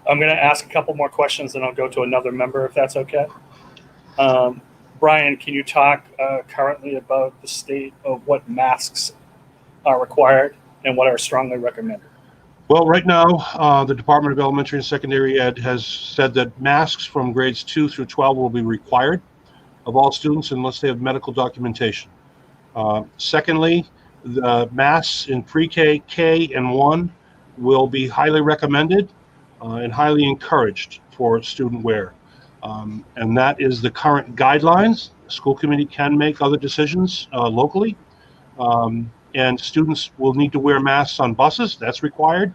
A: I'm going to ask a couple more questions, and I'll go to another member if that's okay. Brian, can you talk currently about the state of what masks are required and what are strongly recommended?
E: Well, right now, the Department of Elementary and Secondary Ed has said that masks from grades 2 through 12 will be required of all students unless they have medical documentation. Secondly, the masks in pre-K, K, and 1 will be highly recommended and highly encouraged for student wear. And that is the current guidelines. The school committee can make other decisions locally. And students will need to wear masks on buses. That's required.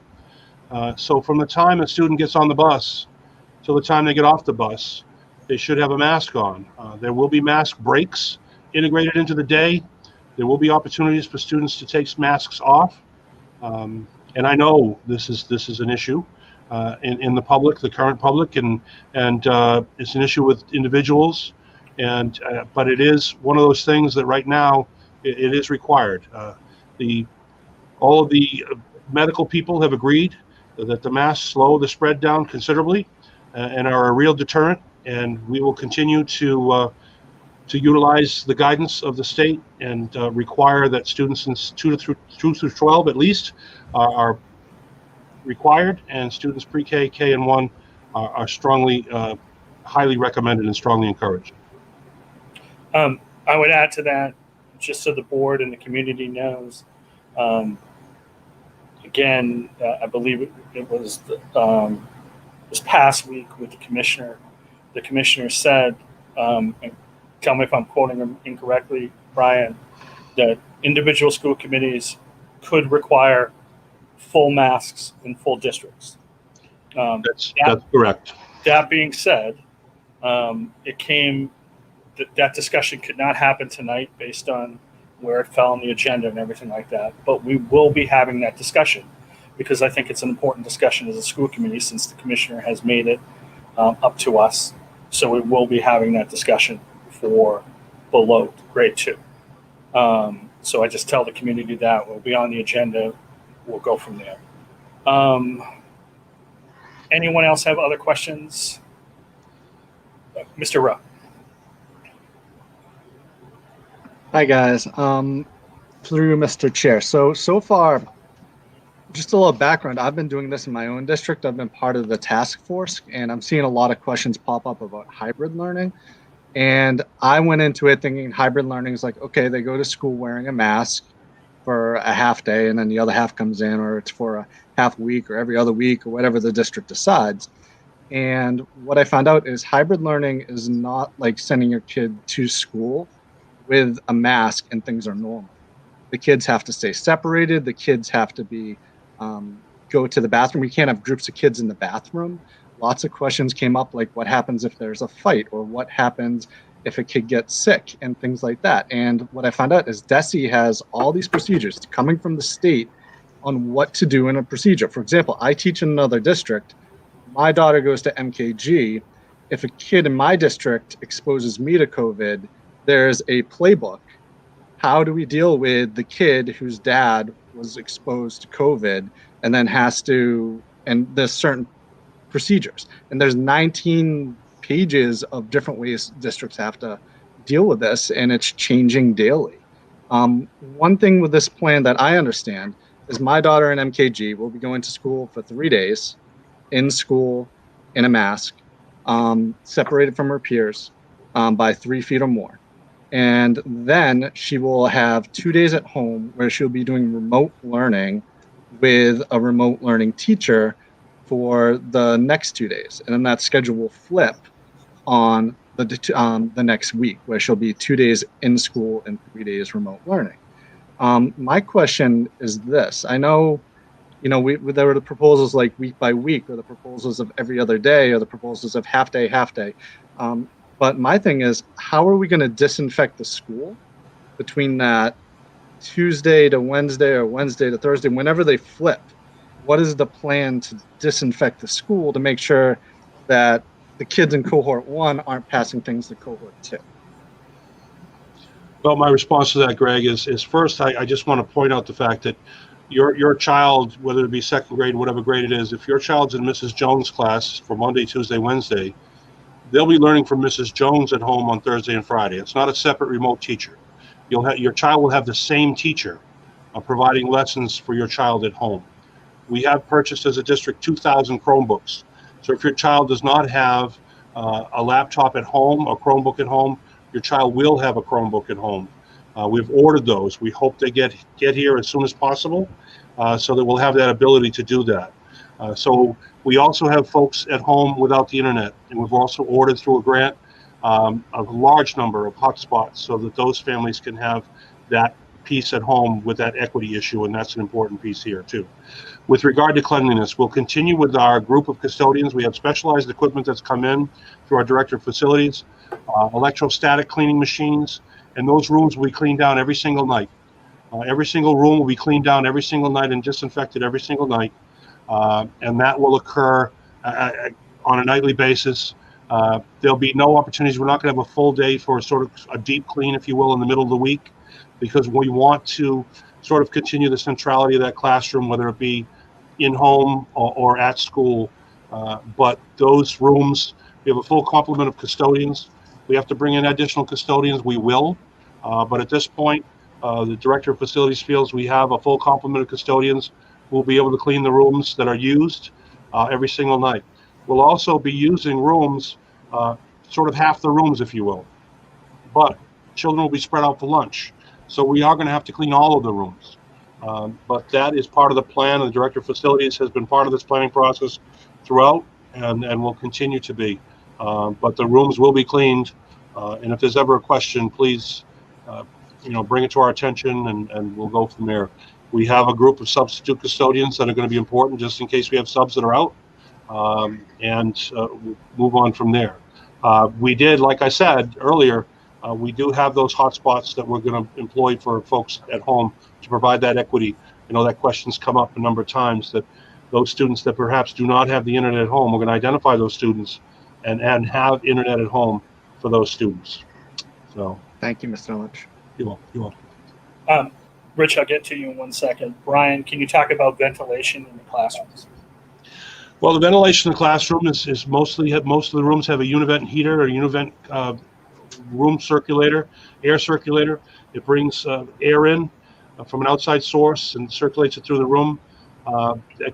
E: So from the time a student gets on the bus till the time they get off the bus, they should have a mask on. There will be mask breaks integrated into the day. There will be opportunities for students to take masks off. And I know this is an issue in the public, the current public, and it's an issue with individuals. And but it is one of those things that right now it is required. All of the medical people have agreed that the masks slow the spread down considerably and are a real deterrent. And we will continue to utilize the guidance of the state and require that students in 2 through 12 at least are required, and students pre-K, K, and 1 are strongly, highly recommended and strongly encouraged.
A: I would add to that, just so the board and the community knows, again, I believe it was this past week with the commissioner. The commissioner said, and tell me if I'm quoting him incorrectly, Brian, that individual school committees could require full masks in full districts.
E: That's correct.
A: That being said, that discussion could not happen tonight based on where it fell on the agenda and everything like that. But we will be having that discussion because I think it's an important discussion as a school committee since the commissioner has made it up to us. So we will be having that discussion for below grade 2. So I just tell the community that we'll be on the agenda. We'll go from there. Anyone else have other questions? Mr. Rowe.
C: Hi guys. Through Mr. Chair. So far, just a little background. I've been doing this in my own district. I've been part of the task force, and I'm seeing a lot of questions pop up about hybrid learning. And I went into it thinking hybrid learning is like, okay, they go to school wearing a mask for a half day, and then the other half comes in, or it's for a half week or every other week or whatever the district decides. And what I found out is hybrid learning is not like sending your kid to school with a mask and things are normal. The kids have to stay separated. The kids have to be go to the bathroom. We can't have groups of kids in the bathroom. Lots of questions came up, like what happens if there's a fight, or what happens if a kid gets sick, and things like that. And what I found out is DESE has all these procedures coming from the state on what to do in a procedure. For example, I teach in another district. My daughter goes to MKG. If a kid in my district exposes me to COVID, there's a playbook. How do we deal with the kid whose dad was exposed to COVID and then has to, and there's certain procedures. And there's 19 pages of different ways districts have to deal with this, and it's changing daily. One thing with this plan that I understand is my daughter in MKG will be going to school for 3 days, in school, in a mask, separated from her peers by 3 feet or more. And then she will have 2 days at home where she'll be doing remote learning with a remote learning teacher for the next 2 days. And then that schedule will flip on the next week, where she'll be 2 days in school and 3 days remote learning. My question is this. I know, there were the proposals like week by week, or the proposals of every other day, or the proposals of half day. But my thing is, how are we going to disinfect the school between that Tuesday to Wednesday or Wednesday to Thursday, whenever they flip? What is the plan to disinfect the school to make sure that the kids in cohort 1 aren't passing things to cohort 2?
E: Well, my response to that, Greg, is first, I just want to point out the fact that your child, whether it be second grade, whatever grade it is, if your child's in Mrs. Jones' class for Monday, Tuesday, Wednesday, they'll be learning from Mrs. Jones at home on Thursday and Friday. It's not a separate remote teacher. Your child will have the same teacher providing lessons for your child at home. We have purchased as a district 2,000 Chromebooks. So if your child does not have a laptop at home, a Chromebook at home, your child will have a Chromebook at home. We've ordered those. We hope they get here as soon as possible so that we'll have that ability to do that. So we also have folks at home without the internet, and we've also ordered through a grant a large number of hotspots so that those families can have that piece at home with that equity issue, and that's an important piece here too. With regard to cleanliness, we'll continue with our group of custodians. We have specialized equipment that's come in through our director of facilities, electrostatic cleaning machines, and those rooms will be cleaned down every single night. Every single room will be cleaned down every single night and disinfected every single night. And that will occur on a nightly basis. There'll be no opportunities. We're not going to have a full day for sort of a deep clean, if you will, in the middle of the week, because we want to sort of continue the centrality of that classroom, whether it be in home or at school. But those rooms, we have a full complement of custodians. We have to bring in additional custodians, we will. But at this point, the director of facilities feels we have a full complement of custodians who will be able to clean the rooms that are used every single night. We'll also be using rooms, sort of half the rooms, if you will. But children will be spread out for lunch. So we are going to have to clean all of the rooms. But that is part of the plan, and the director of facilities has been part of this planning process throughout, and will continue to be. But the rooms will be cleaned, and if there's ever a question, please, bring it to our attention, and we'll go from there. We have a group of substitute custodians that are going to be important just in case we have subs that are out, and we'll move on from there. We did, like I said earlier, we do have those hotspots that we're going to employ for folks at home to provide that equity. I know that question's come up a number of times, that those students that perhaps do not have the internet at home, we're going to identify those students and have internet at home for those students. So
C: Thank you, Mr. Lynch.
E: you're welcome.
A: Rich, I'll get to you in 1 second. Brian, can you talk about ventilation in the classrooms?
E: Well, the ventilation in the classroom is mostly, most of the rooms have a univent heater or univent room circulator, air circulator. It brings air in from an outside source and circulates it through the room.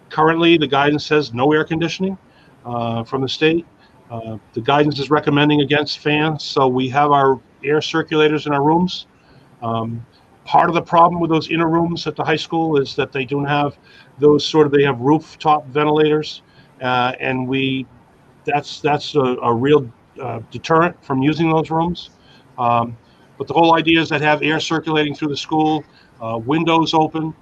E: Currently, the guidance says no air conditioning from the state. The guidance is recommending against fans, so we have our air circulators in our rooms. Part of the problem with those inner rooms at the high school is that they don't have those they have rooftop ventilators, and that's a real deterrent from using those rooms. But the whole idea is that have air circulating through the school, windows open,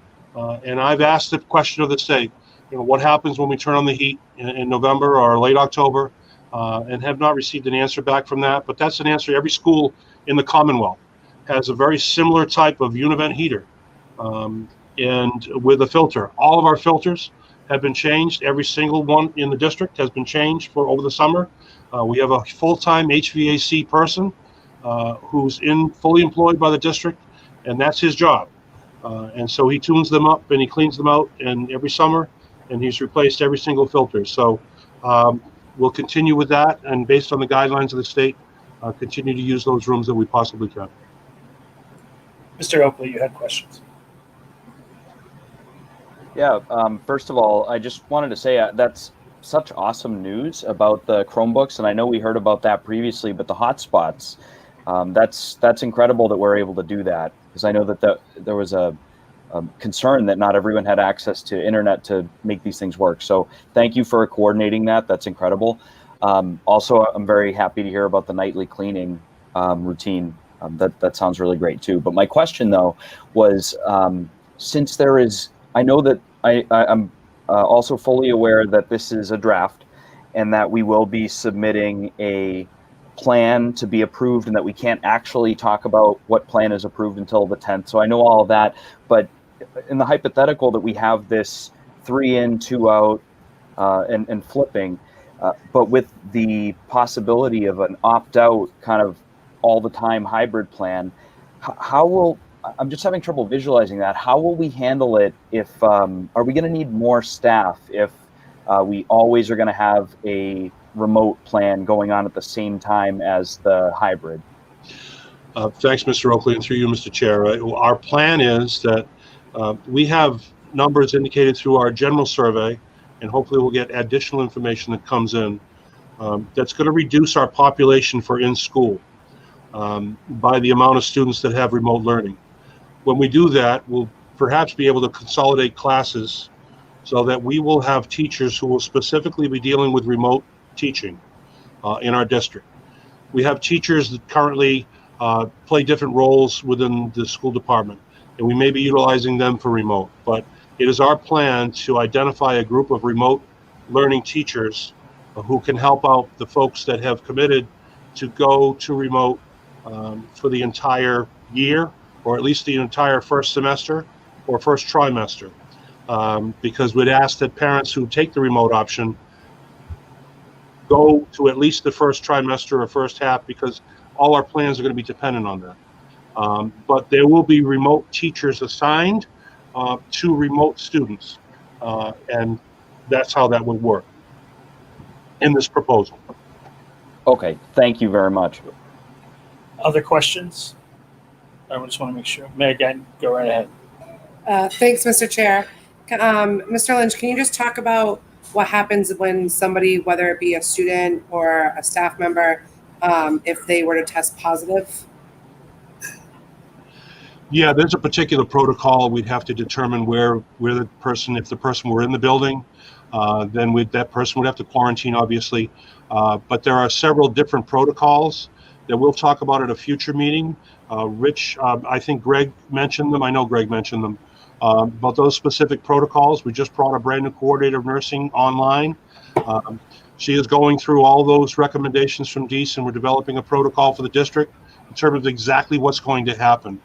E: and I've asked the question of the state, what happens when we turn on the heat in November or late October, and have not received an answer back from that. But that's an answer. Every school in the Commonwealth has a very similar type of univent heater, and with a filter. All of our filters have been changed. Every single one in the district has been changed for over the summer. We have a full-time HVAC person who's fully employed by the district, and that's his job. And so he tunes them up and he cleans them out and every summer, and he's replaced every single filter. So we'll continue with that, and based on the guidelines of the state, continue to use those rooms that we possibly can.
A: Mr. Oakley, you had questions.
D: Yeah, first of all, I just wanted to say that's such awesome news about the Chromebooks, and I know we heard about that previously, but the hotspots, that's incredible that we're able to do that, because I know that there was a concern that not everyone had access to internet to make these things work. So thank you for coordinating that. That's incredible. Also, I'm very happy to hear about the nightly cleaning routine. That sounds really great too. But my question though was, since there is, I know that I'm also fully aware that this is a draft and that we will be submitting a plan to be approved, and that we can't actually talk about what plan is approved until the 10th. So I know all of that, but in the hypothetical that we have this 3 in, 2 out and flipping, but with the possibility of an opt-out kind of all the time hybrid plan, I'm just having trouble visualizing that. How will we handle it if, are we going to need more staff if we always are going to have a remote plan going on at the same time as the hybrid?
E: Thanks, Mr. Oakley, and through you, Mr. Chair. Our plan is that we have numbers indicated through our general survey, and hopefully we'll get additional information that comes in that's going to reduce our population for in-school by the amount of students that have remote learning. When we do that, we'll perhaps be able to consolidate classes so that we will have teachers who will specifically be dealing with remote teaching in our district. We have teachers that currently play different roles within the school department, and we may be utilizing them for remote. But it is our plan to identify a group of remote learning teachers who can help out the folks that have committed to go to remote for the entire year or at least the entire first semester or first trimester, because we'd ask that parents who take the remote option go to at least the first trimester or first half, because all our plans are going to be dependent on that. But there will be remote teachers assigned to remote students, and that's how that would work in this proposal.
D: Okay, thank you very much.
A: Other questions? I just want to make sure. Megan, go right ahead.
J: Thanks, Mr. Chair. Mr. Lynch, can you just talk about what happens when somebody, whether it be a student or a staff member, if they were to test positive?
E: Yeah, there's a particular protocol. We'd have to determine where the person, if the person were in the building, then that person would have to quarantine, obviously. But there are several different protocols that we'll talk about at a future meeting. Rich, I think Greg mentioned them. I know Greg mentioned them. About those specific protocols, we just brought a brand new coordinator of nursing online. She is going through all those recommendations from DEAS, and we're developing a protocol for the district in terms of exactly what's going to happen.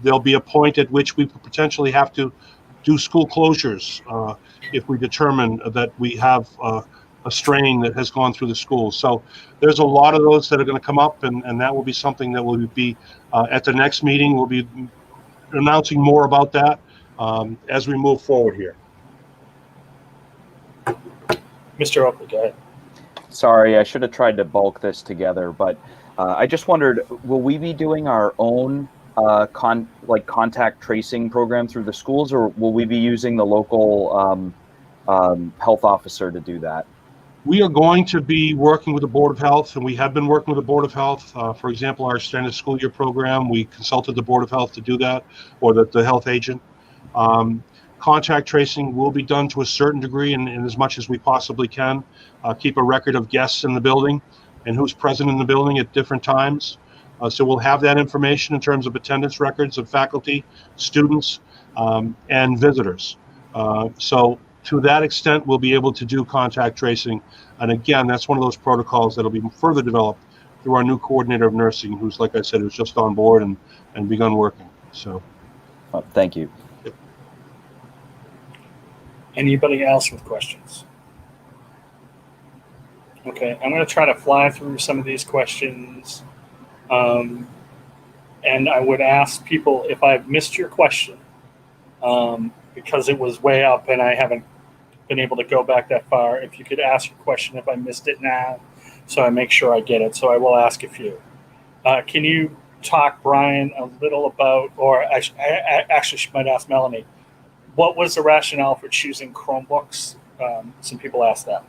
E: There'll be a point at which we potentially have to do school closures if we determine that we have a strain that has gone through the schools. So there's a lot of those that are going to come up, and that will be something that will be at the next meeting. We'll be announcing more about that as we move forward here.
A: Mr. Oakley, go ahead.
D: Sorry, I should have tried to bulk this together, but I just wondered, will we be doing our own contact tracing program through the schools, or will we be using the local health officer to do that?
E: We are going to be working with the Board of Health, and we have been working with the Board of Health. For example, our extended school year program, we consulted the Board of Health to do that, or the health agent. Contact tracing will be done to a certain degree, and as much as we possibly can. Keep a record of guests in the building and who's present in the building at different times. So we'll have that information in terms of attendance records of faculty, students, and visitors. So to that extent, we'll be able to do contact tracing. And again, that's one of those protocols that'll be further developed through our new coordinator of nursing, who's, like I said, who's just on board and begun working. So,
D: thank you.
E: Yep.
A: Anybody else with questions? Okay, I'm going to try to fly through some of these questions. And I would ask people, if I've missed your question, because it was way up and I haven't been able to go back that far, if you could ask your question if I missed it now, so I make sure I get it. So I will ask a few. Can you talk, Brian, a little about, or I actually might ask Melanie, what was the rationale for choosing Chromebooks? Some people asked that.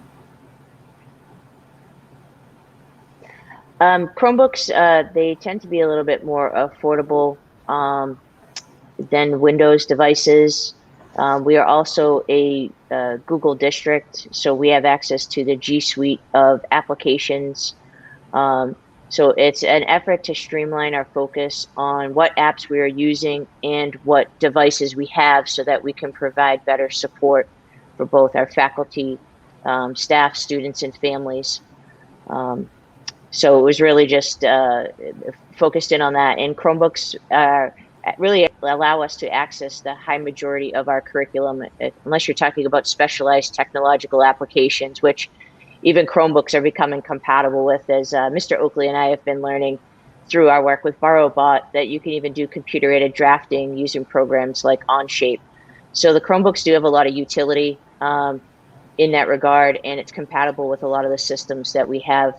F: Chromebooks, they tend to be a little bit more affordable than Windows devices. We are also a Google district, so we have access to the G Suite of applications. So it's an effort to streamline our focus on what apps we are using and what devices we have, so that we can provide better support for both our faculty, staff, students, and families. So it was really just focused in on that. And Chromebooks really allow us to access the high majority of our curriculum, unless you're talking about specialized technological applications, which even Chromebooks are becoming compatible with, as Mr. Oakley and I have been learning through our work with BorrowBot, that you can even do computer-aided drafting using programs like Onshape. So the Chromebooks do have a lot of utility in that regard, and it's compatible with a lot of the systems that we have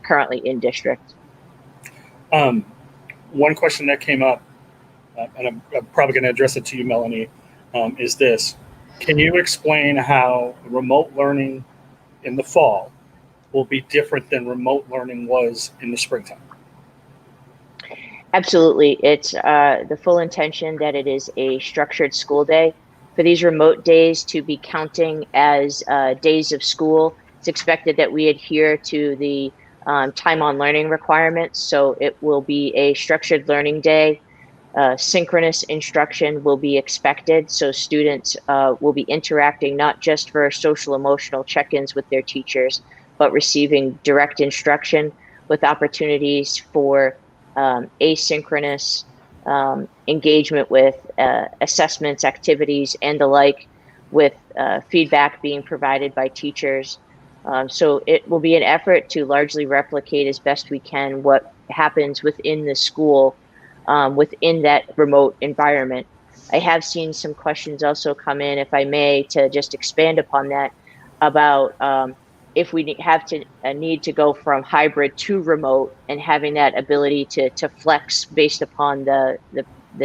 F: currently in district.
A: One question that came up, and I'm probably going to address it to you, Melanie, is this. Can you explain how remote learning in the fall will be different than remote learning was in the springtime?
F: Absolutely. It's the full intention that it is a structured school day. For these remote days to be counting as days of school, it's expected that we adhere to the time on learning requirements. So it will be a structured learning day. Synchronous instruction will be expected. So students will be interacting not just for social emotional check-ins with their teachers, but receiving direct instruction with opportunities for asynchronous engagement with assessments, activities, and the like, with feedback being provided by teachers. So it will be an effort to largely replicate as best we can what happens within the school, within that remote environment. I have seen some questions also come in, if I may, to just expand upon that, about if we need to go from hybrid to remote, and having that ability to flex based upon the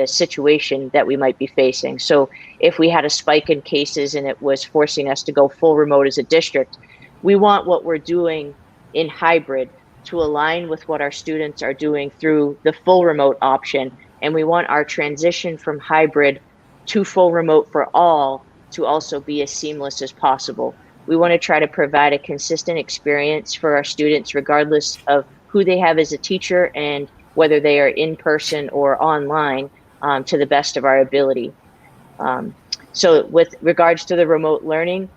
F: situation that we might be facing. So if we had a spike in cases and it was forcing us to go full remote as a district, we want what we're doing in hybrid to align with what our students are doing through the full remote option. And we want our transition from hybrid to full remote for all to also be as seamless as possible. We want to try to provide a consistent experience for our students, regardless of who they have as a teacher and whether they are in person or online, to the best of our ability. So with regards to the remote learning,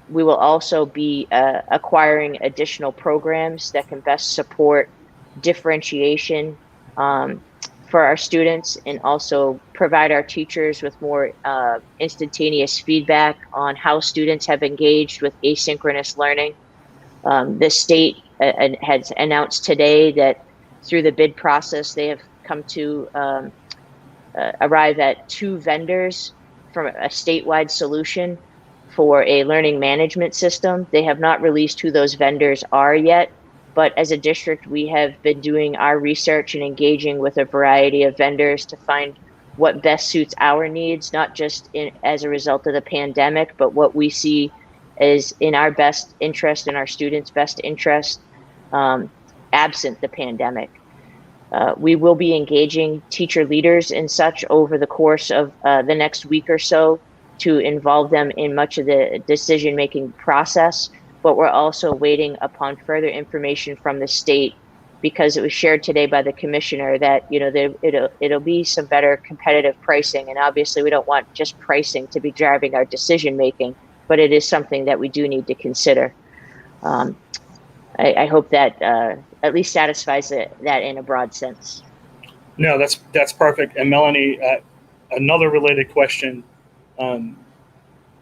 F: we will also be acquiring additional programs that can best support differentiation for our students, and also provide our teachers with more instantaneous feedback on how students have engaged with asynchronous learning. The state has announced today that through the bid process, they have come to arrive at 2 vendors from a statewide solution for a learning management system. They have not released who those vendors are yet, but as a district, we have been doing our research and engaging with a variety of vendors to find what best suits our needs, not just as a result of the pandemic, but what we see is in our best interest and our students' best interest, absent the pandemic. We will be engaging teacher leaders and such over the course of the next week or so to involve them in much of the decision-making process, but we're also waiting upon further information from the state, because it was shared today by the commissioner that, you know, it'll be some better competitive pricing. And obviously we don't want just pricing to be driving our decision-making, but it is something that we do need to consider. I hope that at least satisfies that in a broad sense.
A: No, that's perfect. And Melanie, another related question.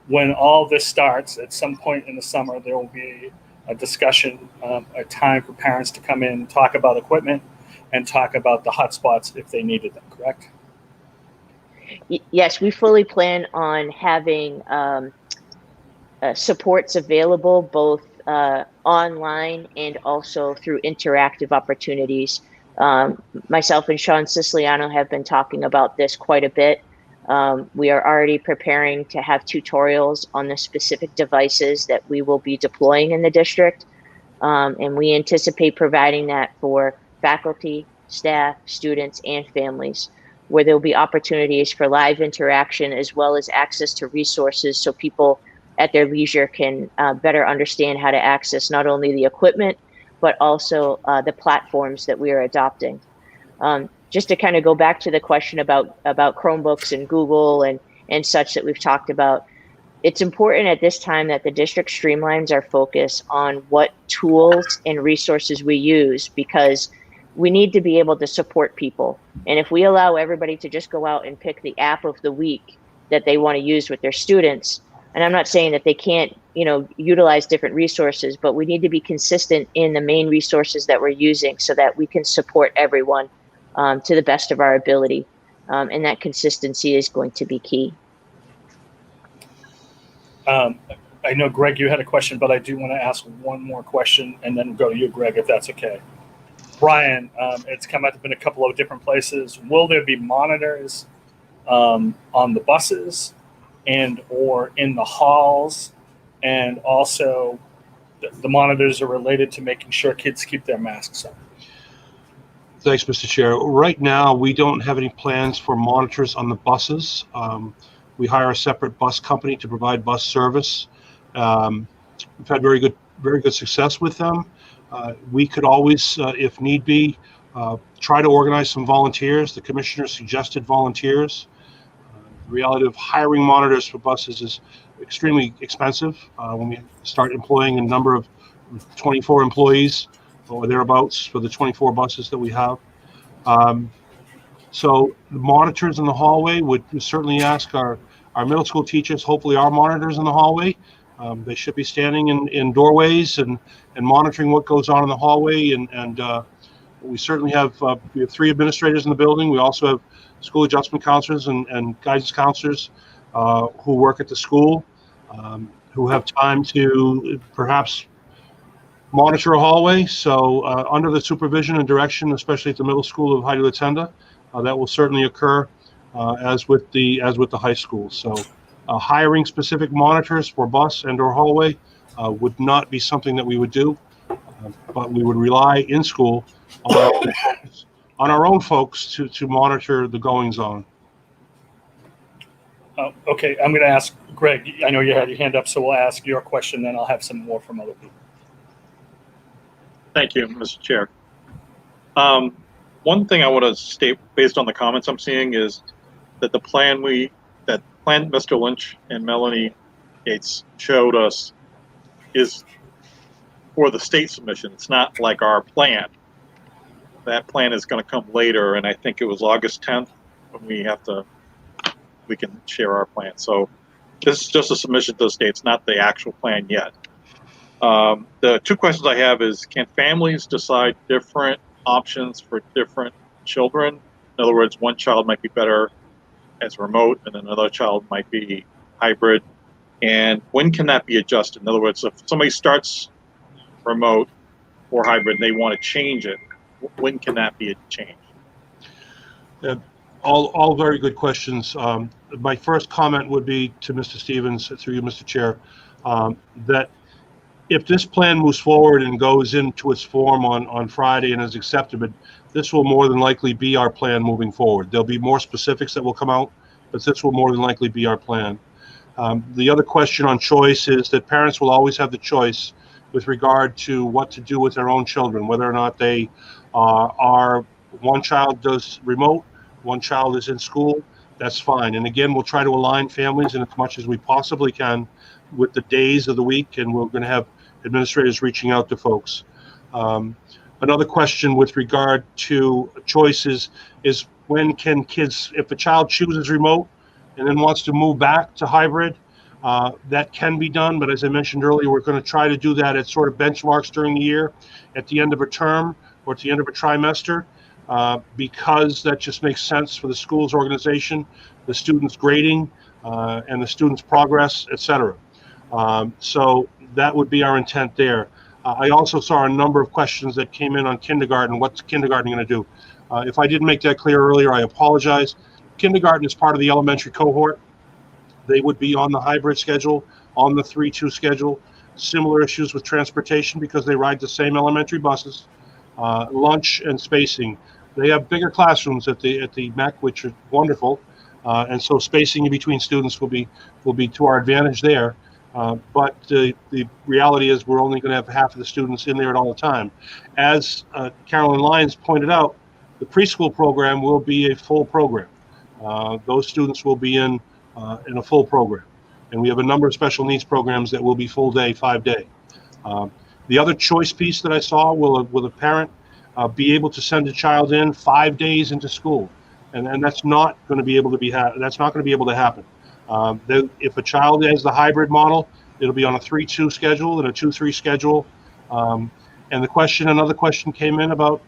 A: When all this starts, at some point in the summer, there will be a discussion, a time for parents to come in, talk about equipment, and talk about the hotspots if they needed them, correct?
F: Yes, we fully plan on having supports available both online and also through interactive opportunities. Myself and Sean Siciliano have been talking about this quite a bit. We are already preparing to have tutorials on the specific devices that we will be deploying in the district. And we anticipate providing that for faculty, staff, students, and families, where there'll be opportunities for live interaction as well as access to resources, so people at their leisure can better understand how to access not only the equipment, but also the platforms that we are adopting. Just to kind of go back to the question about Chromebooks and Google and such that we've talked about, it's important at this time that the district streamlines our focus on what tools and resources we use, because we need to be able to support people. And if we allow everybody to just go out and pick the app of the week that they want to use with their students, and I'm not saying that they can't, you know, utilize different resources, but we need to be consistent in the main resources that we're using so that we can support everyone to the best of our ability. And that consistency is going to be key.
A: I know, Greg, you had a question, but I do want to ask one more question and then go to you, Greg, if that's okay. Brian, it's come up in a couple of different places. Will there be monitors on the buses and or in the halls? And also the monitors are related to making sure kids keep their masks on.
E: Thanks, Mr. Chair. Right now, we don't have any plans for monitors on the buses. We hire a separate bus company to provide bus service. We've had very good success with them. We could always, if need be, try to organize some volunteers. The commissioner suggested volunteers. The reality of hiring monitors for buses is extremely expensive. When we start employing a number of 24 employees or thereabouts for the 24 buses that we have. So the monitors in the hallway would certainly ask our middle school teachers, hopefully our monitors in the hallway. They should be standing in doorways and monitoring what goes on in the hallway. And we certainly have 3 administrators in the building. We also have school adjustment counselors and guidance counselors who work at the school, who have time to perhaps monitor a hallway. So under the supervision and direction, especially at the middle school of Heidi Latenda, that will certainly occur as with the high school. So hiring specific monitors for bus and or hallway would not be something that we would do, but we would rely in school on our own folks to monitor the goings on.
A: Okay, I'm going to ask Greg. I know you had your hand up, so we'll ask your question, then I'll have some more from other people.
K: Thank you, Mr. Chair. One thing I want to state, based on the comments I'm seeing, is that the plan Mr. Lynch and Melanie Gates showed us is for the state submission. It's not like our plan. That plan is going to come later, and I think it was August 10th when we can share our plan. So this is just a submission to the state. It's not the actual plan yet. The 2 questions I have is, can families decide different options for different children? In other words, one child might be better as remote and another child might be hybrid. And when can that be adjusted? In other words, if somebody starts remote or hybrid and they want to change it, when can that be changed?
E: All very good questions. My first comment would be to Mr. Stevens, through you, Mr. Chair, that if this plan moves forward and goes into its form on Friday and is accepted, this will more than likely be our plan moving forward. There'll be more specifics that will come out, but this will more than likely be our plan. The other question on choice is that parents will always have the choice with regard to what to do with their own children, whether or not they are one child does remote, one child is in school. That's fine. And again, we'll try to align families in as much as we possibly can with the days of the week, and we're going to have administrators reaching out to folks. Another question with regard to choices is, when can kids, if a child chooses remote and then wants to move back to hybrid, that can be done. But as I mentioned earlier, we're going to try to do that at sort of benchmarks during the year, at the end of a term or at the end of a trimester, because that just makes sense for the school's organization, the students' grading, and the students' progress, etc. So that would be our intent there. I also saw a number of questions that came in on kindergarten. What's kindergarten going to do? If I didn't make that clear earlier, I apologize. Kindergarten is part of the elementary cohort. They would be on the hybrid schedule, on the 3-2 schedule. Similar issues with transportation because they ride the same elementary buses. Lunch and spacing. They have bigger classrooms at the MEC, which is wonderful, and so spacing in between students will be to our advantage there. But the reality is we're only going to have half of the students in there at all the time. As Carolyn Lyons pointed out, the preschool program will be a full program. Those students will be in a full program. And we have a number of special needs programs that will be full day, 5-day. The other choice piece that I saw will a parent be able to send a child in 5 days into school. And that's not going to be able to happen. If a child has the hybrid model, it'll be on a 3-2 schedule and a 2-3 schedule. And another question came in about,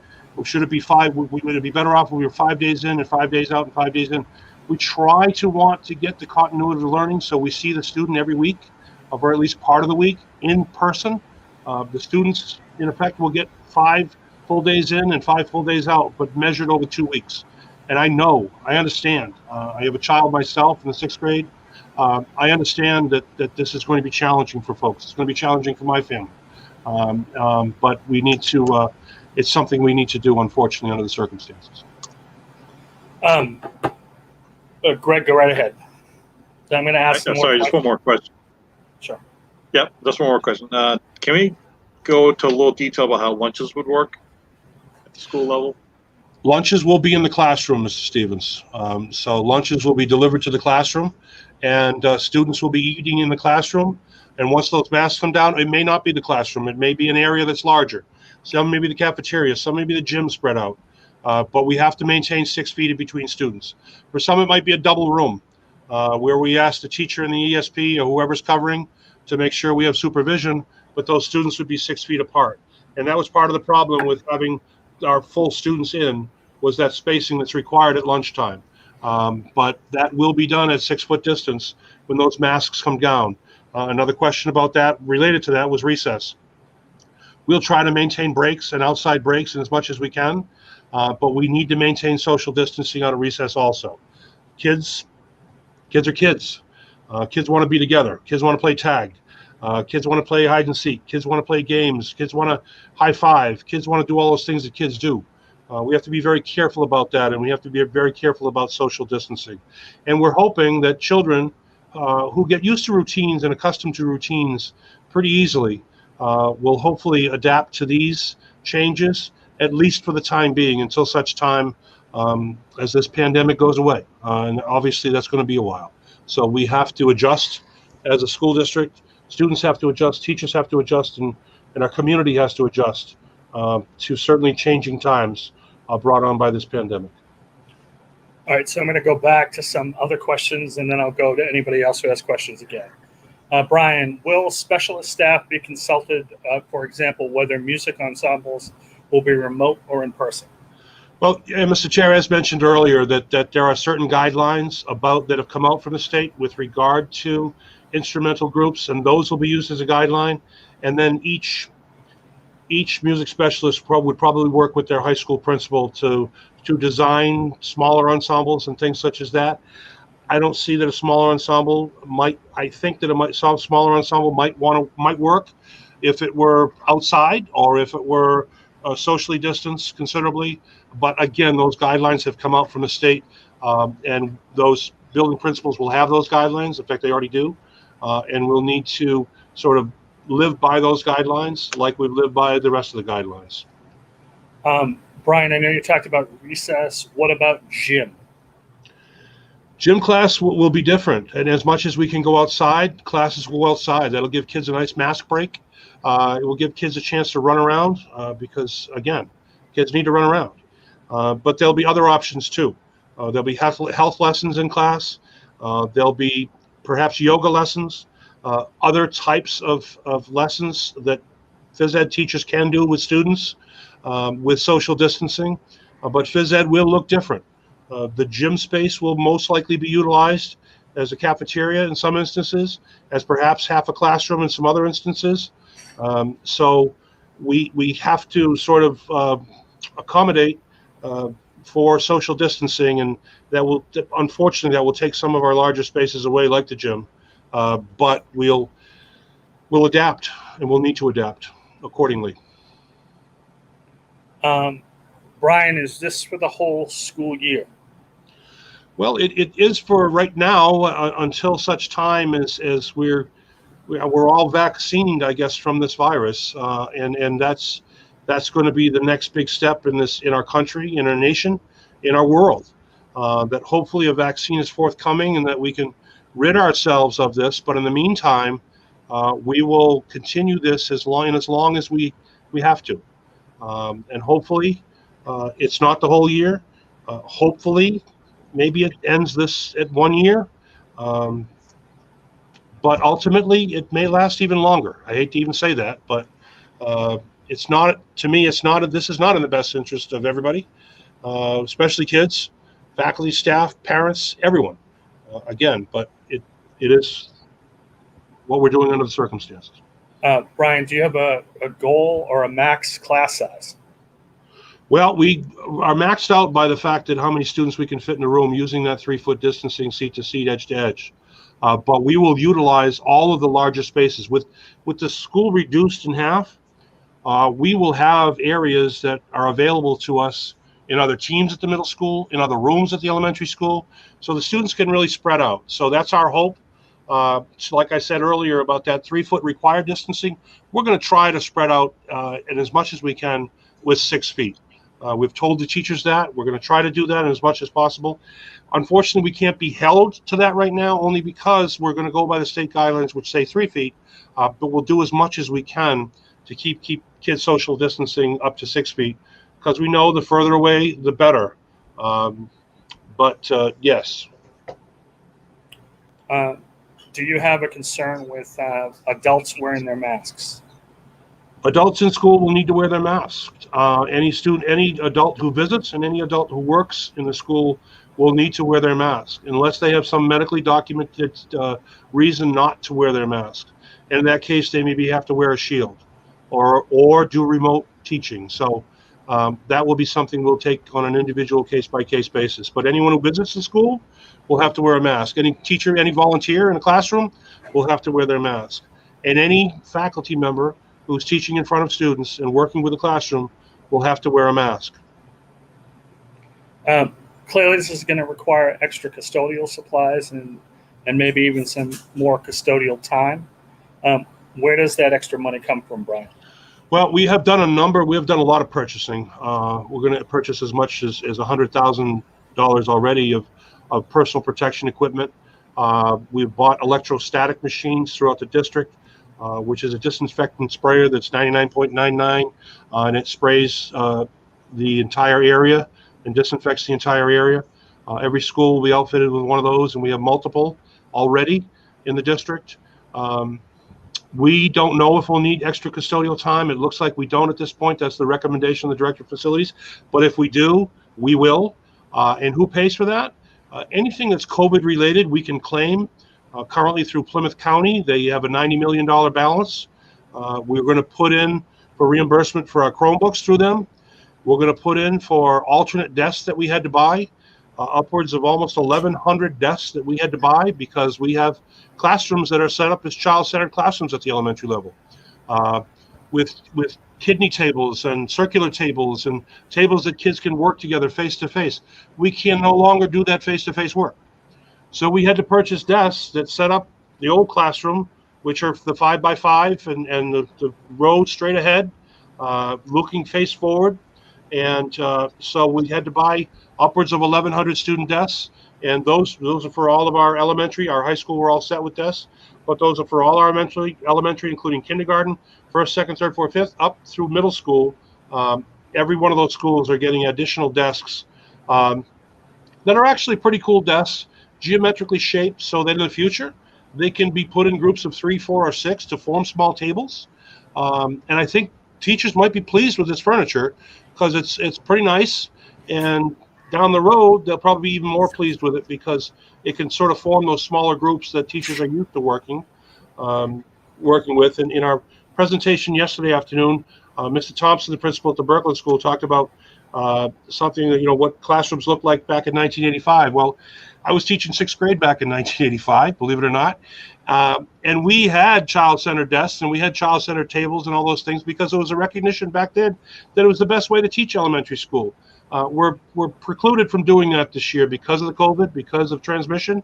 E: should it be 5? Would it be better off if we were 5 days in and 5 days out and 5 days in? We try to want to get the continuity of learning, so we see the student every week, or at least part of the week, in person. The students, in effect, will get 5 full days in and 5 full days out, but measured over 2 weeks. And I understand. I have a child myself in the 6th grade. I understand that this is going to be challenging for folks. It's going to be challenging for my family. But we need to, it's something we need to do, unfortunately, under the circumstances.
A: Greg, go right ahead. I'm going to ask.
K: Sorry, just one more question.
A: Sure.
K: Yep, just one more question. Can we go to a little detail about how lunches would work at the school level?
E: Lunches will be in the classroom, Mr. Stevens. So lunches will be delivered to the classroom, and students will be eating in the classroom. And once those masks come down, it may not be the classroom. It may be an area that's larger. Some may be the cafeteria. Some may be the gym spread out. But we have to maintain 6 feet in between students. For some, it might be a double room where we ask the teacher and the ESP or whoever's covering to make sure we have supervision, but those students would be 6 feet apart. And that was part of the problem with having our full students in, was that spacing that's required at lunchtime. But that will be done at 6 foot distance when those masks come down. Another question about that related to that was recess. We'll try to maintain breaks and outside breaks as much as we can, but we need to maintain social distancing out of recess also. Kids are kids. Kids want to be together. Kids want to play tag. Kids want to play hide and seek. Kids want to play games. Kids want to high five. Kids want to do all those things that kids do. We have to be very careful about that, and we have to be very careful about social distancing. And we're hoping that children who get used to routines and accustomed to routines pretty easily will hopefully adapt to these changes, at least for the time being, until such time as this pandemic goes away. And obviously that's going to be a while. So we have to adjust as a school district. Students have to adjust, teachers have to adjust, and our community has to adjust to certainly changing times brought on by this pandemic.
A: All right, so I'm going to go back to some other questions, and then I'll go to anybody else who has questions again. Brian, will specialist staff be consulted, for example, whether music ensembles will be remote or in person?
E: Well, Mr. Chair, as mentioned earlier, that there are certain guidelines that have come out from the state with regard to instrumental groups, and those will be used as a guideline. And then each music specialist would probably work with their high school principal to design smaller ensembles and things such as that. I don't see that a smaller ensemble I think that some smaller ensemble might work if it were outside or if it were socially distanced considerably. But again, those guidelines have come out from the state, and those building principals will have those guidelines. In fact, they already do, and we'll need to sort of live by those guidelines like we live by the rest of the guidelines.
A: Brian, I know you talked about recess. What about gym?
E: Gym class will be different, and as much as we can go outside, classes will go outside. That'll give kids a nice mask break. It will give kids a chance to run around because, again, kids need to run around. But there'll be other options too. There'll be health lessons in class. There'll be perhaps yoga lessons, other types of lessons that phys ed teachers can do with students with social distancing. But phys ed will look different. The gym space will most likely be utilized as a cafeteria in some instances, as perhaps half a classroom in some other instances. So we have to sort of accommodate for social distancing, and unfortunately that will take some of our larger spaces away, like the gym. But we'll adapt, and we'll need to adapt accordingly.
A: Brian, is this for the whole school year?
E: Well, it is for right now until such time as we're all vaccinated, I guess, from this virus, and that's going to be the next big step in our country, in our nation, in our world. That hopefully a vaccine is forthcoming and that we can rid ourselves of this. But in the meantime, we will continue this as long as we have to, and hopefully it's not the whole year. Hopefully, maybe it ends this at 1 year. But ultimately, it may last even longer. I hate to even say that, but it's not. To me, it's not. This is not in the best interest of everybody, especially kids, faculty, staff, parents, everyone. Again, but it is what we're doing under the circumstances.
A: Brian, do you have a goal or a max class size?
E: Well, we are maxed out by the fact that how many students we can fit in a room using that 3 foot distancing, seat to seat, edge to edge. But we will utilize all of the larger spaces. With the school reduced in half, we will have areas that are available to us in other teams at the middle school, in other rooms at the elementary school, so the students can really spread out. So that's our hope. So like I said earlier about that 3 foot required distancing, we're going to try to spread out and as much as we can with 6 feet. We've told the teachers that. We're going to try to do that as much as possible. Unfortunately, we can't be held to that right now, only because we're going to go by the state guidelines, which say 3 feet. But we'll do as much as we can to keep kids social distancing up to 6 feet, because we know the further away, the better. But yes.
A: Do you have a concern with adults wearing their masks?
E: Adults in school will need to wear their masks. Any adult who visits and any adult who works in the school will need to wear their mask unless they have some medically documented reason not to wear their mask. And in that case, they maybe have to wear a shield or do remote teaching. So that will be something we'll take on an individual case-by-case basis. But anyone who visits the school will have to wear a mask. Any teacher, any volunteer in a classroom will have to wear their mask. And any faculty member who's teaching in front of students and working with the classroom will have to wear a mask.
A: Clearly, this is going to require extra custodial supplies and maybe even some more custodial time. Where does that extra money come from, Brian?
E: Well, we have done a lot of purchasing. We're going to purchase as much as $100,000 already of personal protection equipment. We've bought electrostatic machines throughout the district, which is a disinfectant sprayer that's 99.99, and it sprays the entire area and disinfects the entire area. Every school will be outfitted with one of those, and we have multiple already in the district. We don't know if we'll need extra custodial time. It looks like we don't at this point. That's the recommendation of the Director of Facilities. But if we do, we will. And who pays for that? Anything that's COVID related, we can claim. Currently through Plymouth County, they have a $90 million balance. We're going to put in for reimbursement for our Chromebooks through them. We're going to put in for alternate desks that we had to buy, upwards of almost 1,100 desks that we had to buy because we have classrooms that are set up as child-centered classrooms at the elementary level, with kidney tables and circular tables and tables that kids can work together face-to-face. We can no longer do that face-to-face work. So we had to purchase desks that set up the old classroom, which are the 5x5 and the row straight ahead, looking face forward. And so we had to buy upwards of 1,100 student desks. And those are for all of our elementary. Our high school, we're all set with desks. But those are for all our elementary, including kindergarten, first, second, third, fourth, fifth, up through middle school. Every one of those schools are getting additional desks that are actually pretty cool desks, geometrically shaped so that in the future they can be put in groups of 3, 4, or 6 to form small tables. And I think teachers might be pleased with this furniture because it's pretty nice. And down the road, they'll probably be even more pleased with it because it can sort of form those smaller groups that teachers are used to working with. And in our presentation yesterday afternoon, Mr. Thompson, the principal at the Berkland School, talked about something that, what classrooms looked like back in 1985. Well, I was teaching 6th grade back in 1985, believe it or not. And we had child-centered desks and we had child-centered tables and all those things because there was a recognition back then that it was the best way to teach elementary school. We're precluded from doing that this year because of the COVID, because of transmission.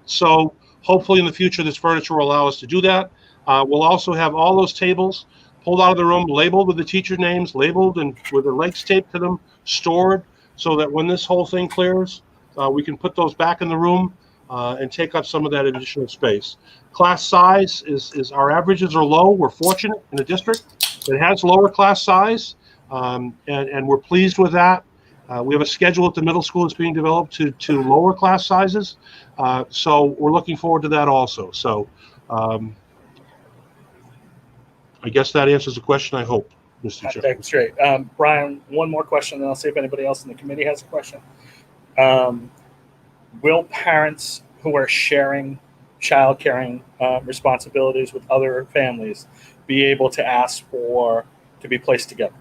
E: So hopefully in the future, this furniture will allow us to do that. We'll also have all those tables pulled out of the room, labeled with the teacher names, labeled and with the legs taped to them, stored so that when this whole thing clears, we can put those back in the room and take up some of that additional space. Class size is our averages are low. We're fortunate in a district that has lower class size, and we're pleased with that. We have a schedule at the middle school that's being developed to lower class sizes. So we're looking forward to that also. So I guess that answers the question, I hope, Mr. Chair.
A: That's great. Brian, one more question, and I'll see if anybody else in the committee has a question. Will parents who are sharing child caring responsibilities with other families be able to ask to be placed together?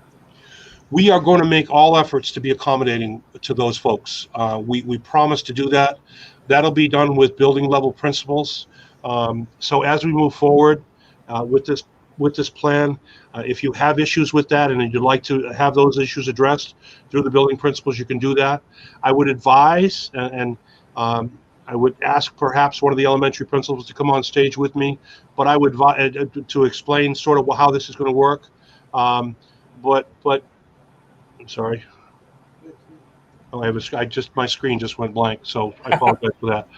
E: We are going to make all efforts to be accommodating to those folks. We promise to do that. That'll be done with building level principals. So as we move forward with this plan, if you have issues with that and you'd like to have those issues addressed through the building principals, you can do that. I would advise and I would ask perhaps one of the elementary principals to come on stage with me, but I would to explain sort of how this is going to work. But I'm sorry. Oh, my screen just went blank, so I apologize for that.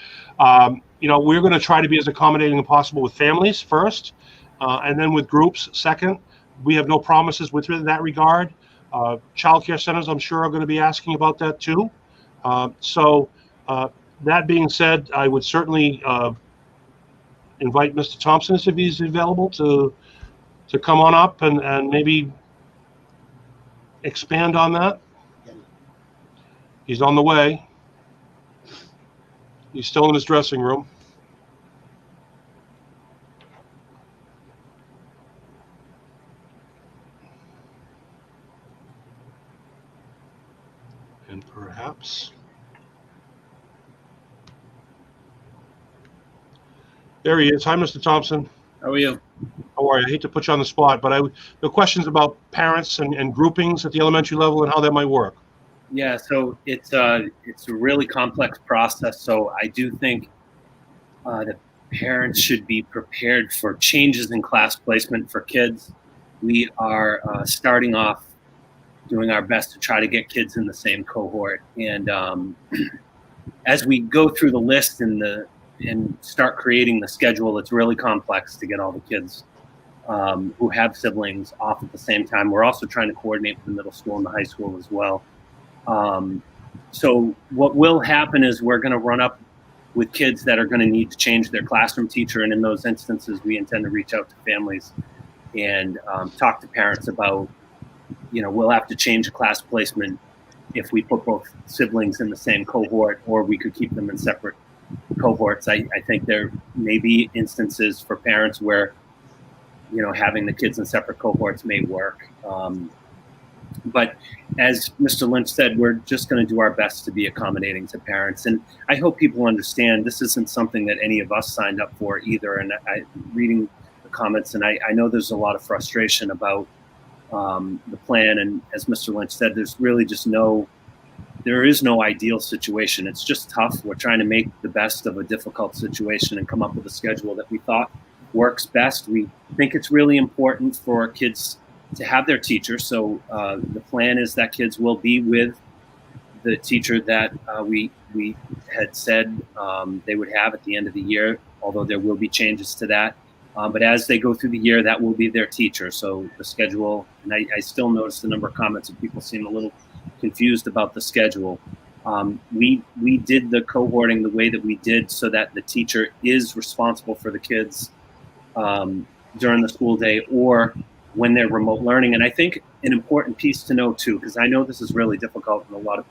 E: We're going to try to be as accommodating as possible with families first, and then with groups second. We have no promises with that regard. Childcare centers, I'm sure, are going to be asking about that too. So that being said, I would certainly invite Mr. Thompson, if he's available, to come on up and maybe expand on that. He's on the way. He's still in his dressing room. And perhaps. There he is. Hi, Mr. Thompson.
L: How are you?
E: How are you? I hate to put you on the spot, but the questions about parents and groupings at the elementary level and how that might work.
L: Yeah, so it's a really complex process. So I do think that parents should be prepared for changes in class placement for kids. We are starting off doing our best to try to get kids in the same cohort. And as we go through the list and start creating the schedule, it's really complex to get all the kids who have siblings off at the same time. We're also trying to coordinate with the middle school and the high school as well. So what will happen is we're going to run up with kids that are going to need to change their classroom teacher. And in those instances, we intend to reach out to families and talk to parents about, we'll have to change the class placement if we put both siblings in the same cohort, or we could keep them in separate cohorts. I think there may be instances for parents where, having the kids in separate cohorts may work. But as Mr. Lynch said, we're just going to do our best to be accommodating to parents. And I hope people understand this isn't something that any of us signed up for either. And reading the comments, and I know there's a lot of frustration about the plan. And as Mr. Lynch said, there is no ideal situation. It's just tough. We're trying to make the best of a difficult situation and come up with a schedule that we thought works best. We think it's really important for kids to have their teacher. So the plan is that kids will be with the teacher that we had said they would have at the end of the year, although there will be changes to that. But as they go through the year, that will be their teacher. So the schedule, and I still notice the number of comments of people seem a little confused about the schedule. We did the cohorting the way that we did so that the teacher is responsible for the kids during the school day or when they're remote learning. And I think an important piece to know too, because I know this is really difficult and a lot of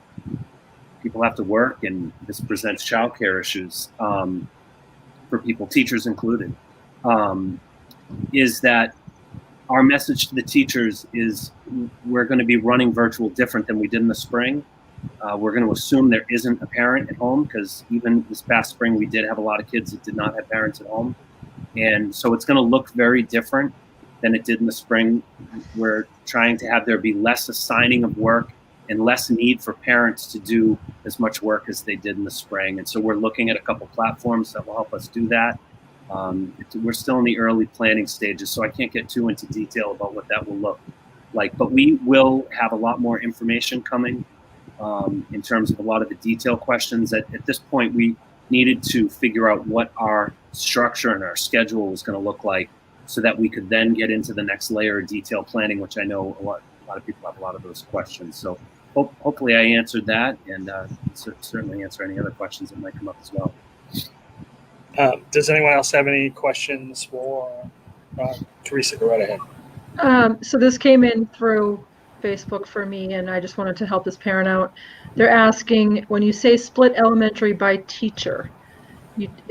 L: people have to work and this presents childcare issues for people, teachers included, is that our message to the teachers is we're going to be running virtual different than we did in the spring. We're going to assume there isn't a parent at home, because even this past spring, we did have a lot of kids that did not have parents at home. And so it's going to look very different than it did in the spring. We're trying to have there be less assigning of work and less need for parents to do as much work as they did in the spring. And so we're looking at a couple platforms that will help us do that. We're still in the early planning stages, so I can't get too into detail about what that will look like. But we will have a lot more information coming in terms of a lot of the detail questions. At this point, we needed to figure out what our structure and our schedule was going to look like so that we could then get into the next layer of detail planning, which I know a lot of people have a lot of those questions. So hopefully I answered that, and certainly answer any other questions that might come up as well.
A: Does anyone else have any questions for Teresa? Go right ahead.
B: So this came in through Facebook for me, and I just wanted to help this parent out. They're asking, when you say split elementary by teacher,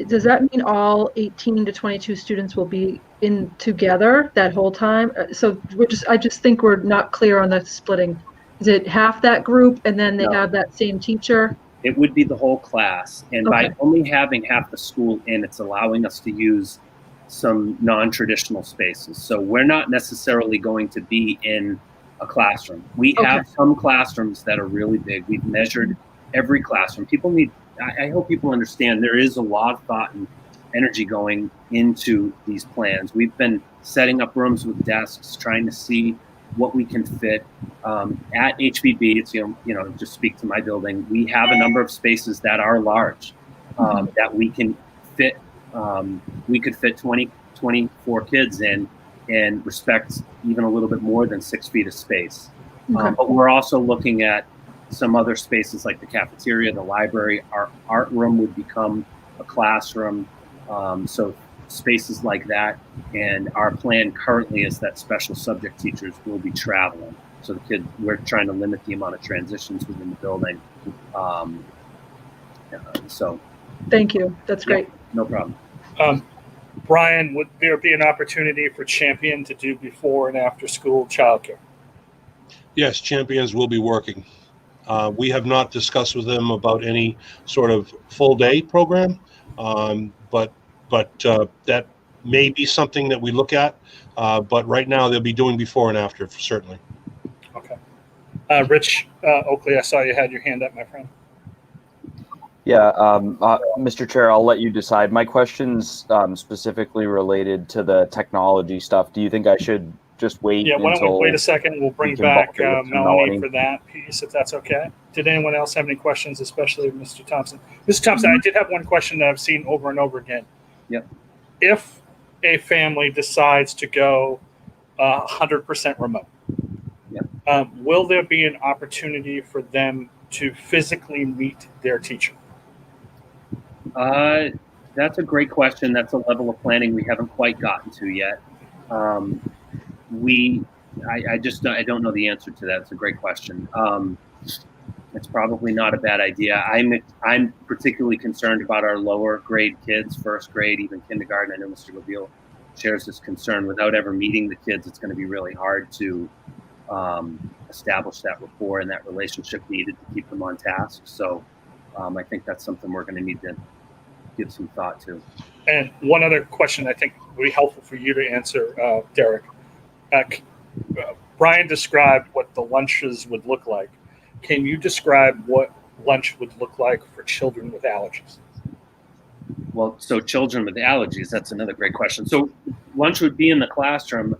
B: does that mean all 18 to 22 students will be in together that whole time? So I just think we're not clear on the splitting. Is it half that group and then they have that same teacher?
L: It would be the whole class. And
B: Okay.
L: by only having half the school in, it's allowing us to use some non-traditional spaces. So we're not necessarily going to be in a classroom. We have some classrooms that are really big. We've measured every classroom. I hope people understand there is a lot of thought and energy going into these plans. We've been setting up rooms with desks, trying to see what we can fit. At HBB, it's, just speak to my building, we have a number of spaces that are large, that we can fit. We could fit 24 kids in and respect even a little bit more than 6 feet of space.
B: Okay.
L: But we're also looking at some other spaces like the cafeteria, the library. Our art room would become a classroom. So spaces like that. And our plan currently is that special subject teachers will be traveling. So we're trying to limit the amount of transitions within the building. So
B: Thank you. That's great.
L: no problem.
A: Brian, would there be an opportunity for Champion to do before and after school childcare?
E: Yes, Champions will be working. We have not discussed with them about any sort of full day program, but that may be something that we look at. But right now, they'll be doing before and after, certainly.
A: Okay. Rich Oakley, I saw you had your hand up, my friend.
D: Yeah, Mr. Chair, I'll let you decide. My question's specifically related to the technology stuff. Do you think I should just wait
A: Yeah, why don't we
D: until
A: wait a second? We'll bring back Melanie for that piece, if that's okay. Did anyone else have any questions, especially Mr. Thompson? Mr. Thompson, I did have one question that I've seen over and over again.
L: Yep.
A: If a family decides to go 100% remote, will there be an opportunity for them to physically meet their teacher?
L: That's a great question. That's a level of planning we haven't quite gotten to yet. I don't know the answer to that. It's a great question. It's probably not a bad idea. I'm particularly concerned about our lower grade kids, first grade, even kindergarten. I know Mr. Labille shares this concern. Without ever meeting the kids, it's going to be really hard to establish that rapport and that relationship needed to keep them on task. So I think that's something we're going to need to give some thought to.
A: And one other question I think would be helpful for you to answer, Derek. Brian described what the lunches would look like. Can you describe what lunch would look like for children with allergies?
L: Well, so children with allergies, that's another great question. So lunch would be in the classroom.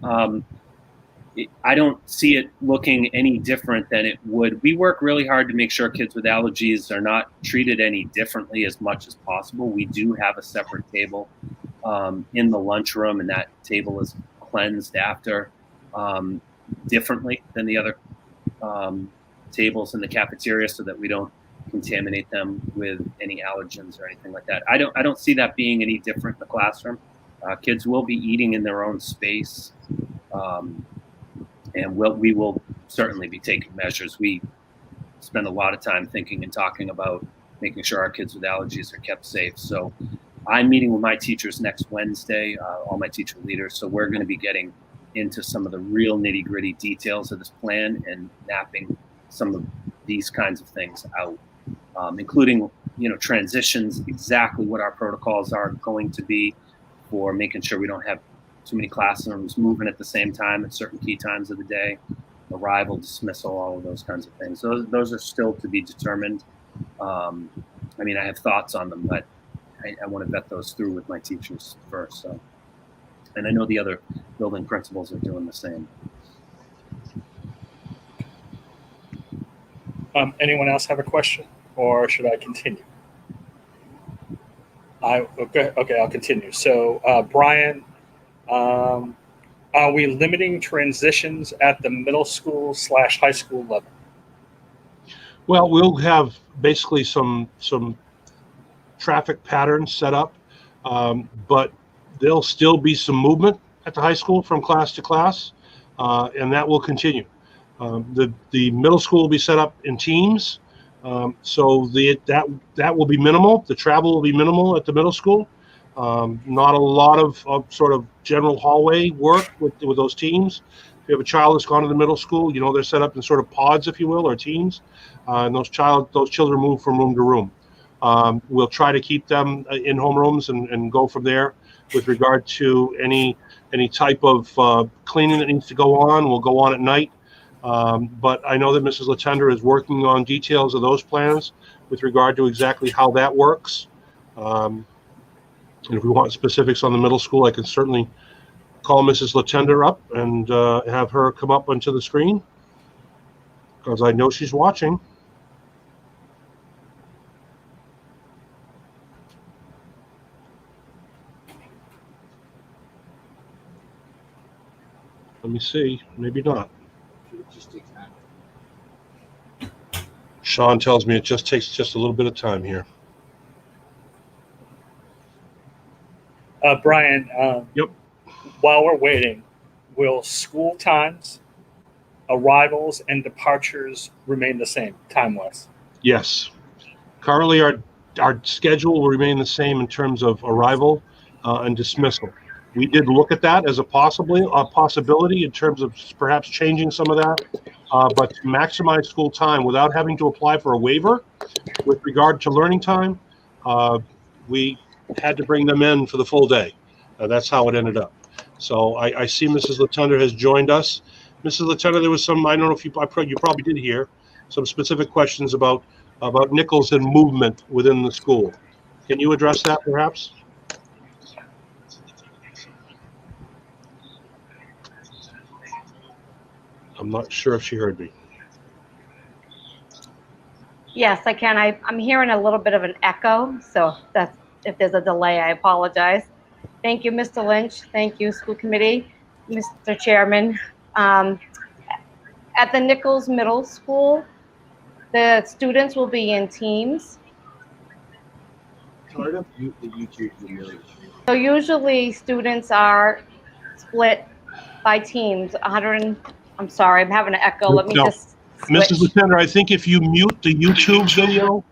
L: I don't see it looking any different than it would. We work really hard to make sure kids with allergies are not treated any differently as much as possible. We do have a separate table in the lunchroom, and that table is cleansed after differently than the other tables in the cafeteria, so that we don't contaminate them with any allergens or anything like that. I don't see that being any different in the classroom. Kids will be eating in their own space. And we will certainly be taking measures. We spend a lot of time thinking and talking about making sure our kids with allergies are kept safe. So I'm meeting with my teachers next Wednesday, all my teacher leaders. So we're going to be getting into some of the real nitty gritty details of this plan and mapping some of these kinds of things out, including, transitions, exactly what our protocols are going to be for making sure we don't have too many classrooms moving at the same time at certain key times of the day, arrival, dismissal, all of those kinds of things. So those are still to be determined. I have thoughts on them, but I want to vet those through with my teachers first. So, and I know the other building principals are doing the same.
A: Anyone else have a question, or should I continue? Okay, I'll continue. So, Brian, are we limiting transitions at the middle school / high school level?
E: Well, we'll have basically some traffic patterns set up, but there'll still be some movement at the high school from class to class, and that will continue. The middle school will be set up in teams, so that will be minimal. The travel will be minimal at the middle school. Not a lot of sort of general hallway work with those teams. If you have a child that's gone to the middle school, they're set up in sort of pods, if you will, or teams, and those children move from room to room. We'll try to keep them in homerooms and go from there. With regard to any type of cleaning that needs to go on, will go on at night. But I know that Mrs. Latender is working on details of those plans with regard to exactly how that works. And if we want specifics on the middle school, I can certainly call Mrs. Latender up and have her come up onto the screen, because I know she's watching. Let me see. Maybe not. Sean tells me it just takes just a little bit of time here.
A: Brian,
E: Yep.
A: while we're waiting, will school times, arrivals, and departures remain the same time-wise?
E: Yes. Currently, our schedule will remain the same in terms of arrival and dismissal. We did look at that as a possibility in terms of perhaps changing some of that, but to maximize school time without having to apply for a waiver with regard to learning time, we had to bring them in for the full day. That's how it ended up. So I see Mrs. Latender has joined us. Mrs. Latender, there was some, I don't know if you probably did hear some specific questions about Nichols and movement within the school. Can you address that perhaps? I'm not sure if she heard me.
M: Yes, I can. I'm hearing a little bit of an echo, so that's, if there's a delay, I apologize. Thank you, Mr. Lynch. Thank you, school committee, Mr. Chairman. At the Nichols Middle School, the students will be in teams. So usually students are split by teams. I'm sorry, I'm having an echo. Let me just switch.
E: Mrs. Latender, I think if you mute the YouTube video,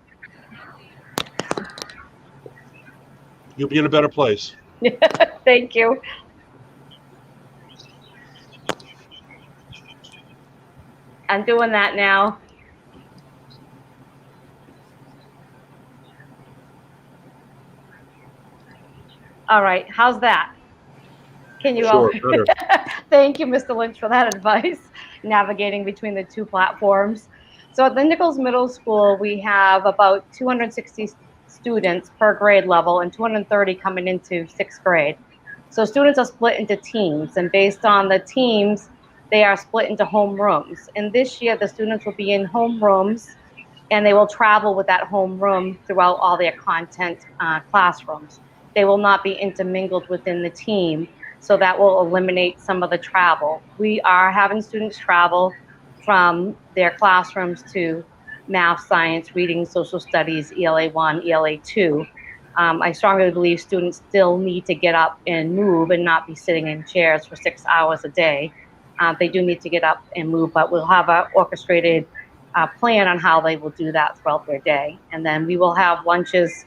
E: you'll be in a better place.
M: Thank you. I'm doing that now. All right, how's that? Can you all?
E: Sure,
M: Thank you, Mr. Lynch, for that advice, navigating between the two platforms. So at the Nichols Middle School, we have about 260 students per grade level and 230 coming into 6th grade. So students are split into teams, and based on the teams, they are split into homerooms. And this year, the students will be in homerooms, and they will travel with that homeroom throughout all their content classrooms. They will not be intermingled within the team, so that will eliminate some of the travel. We are having students travel from their classrooms to math, science, reading, social studies, ELA 1, ELA 2. I strongly believe students still need to get up and move and not be sitting in chairs for 6 hours a day. They do need to get up and move, but we'll have an orchestrated plan on how they will do that throughout their day. And then we will have lunches.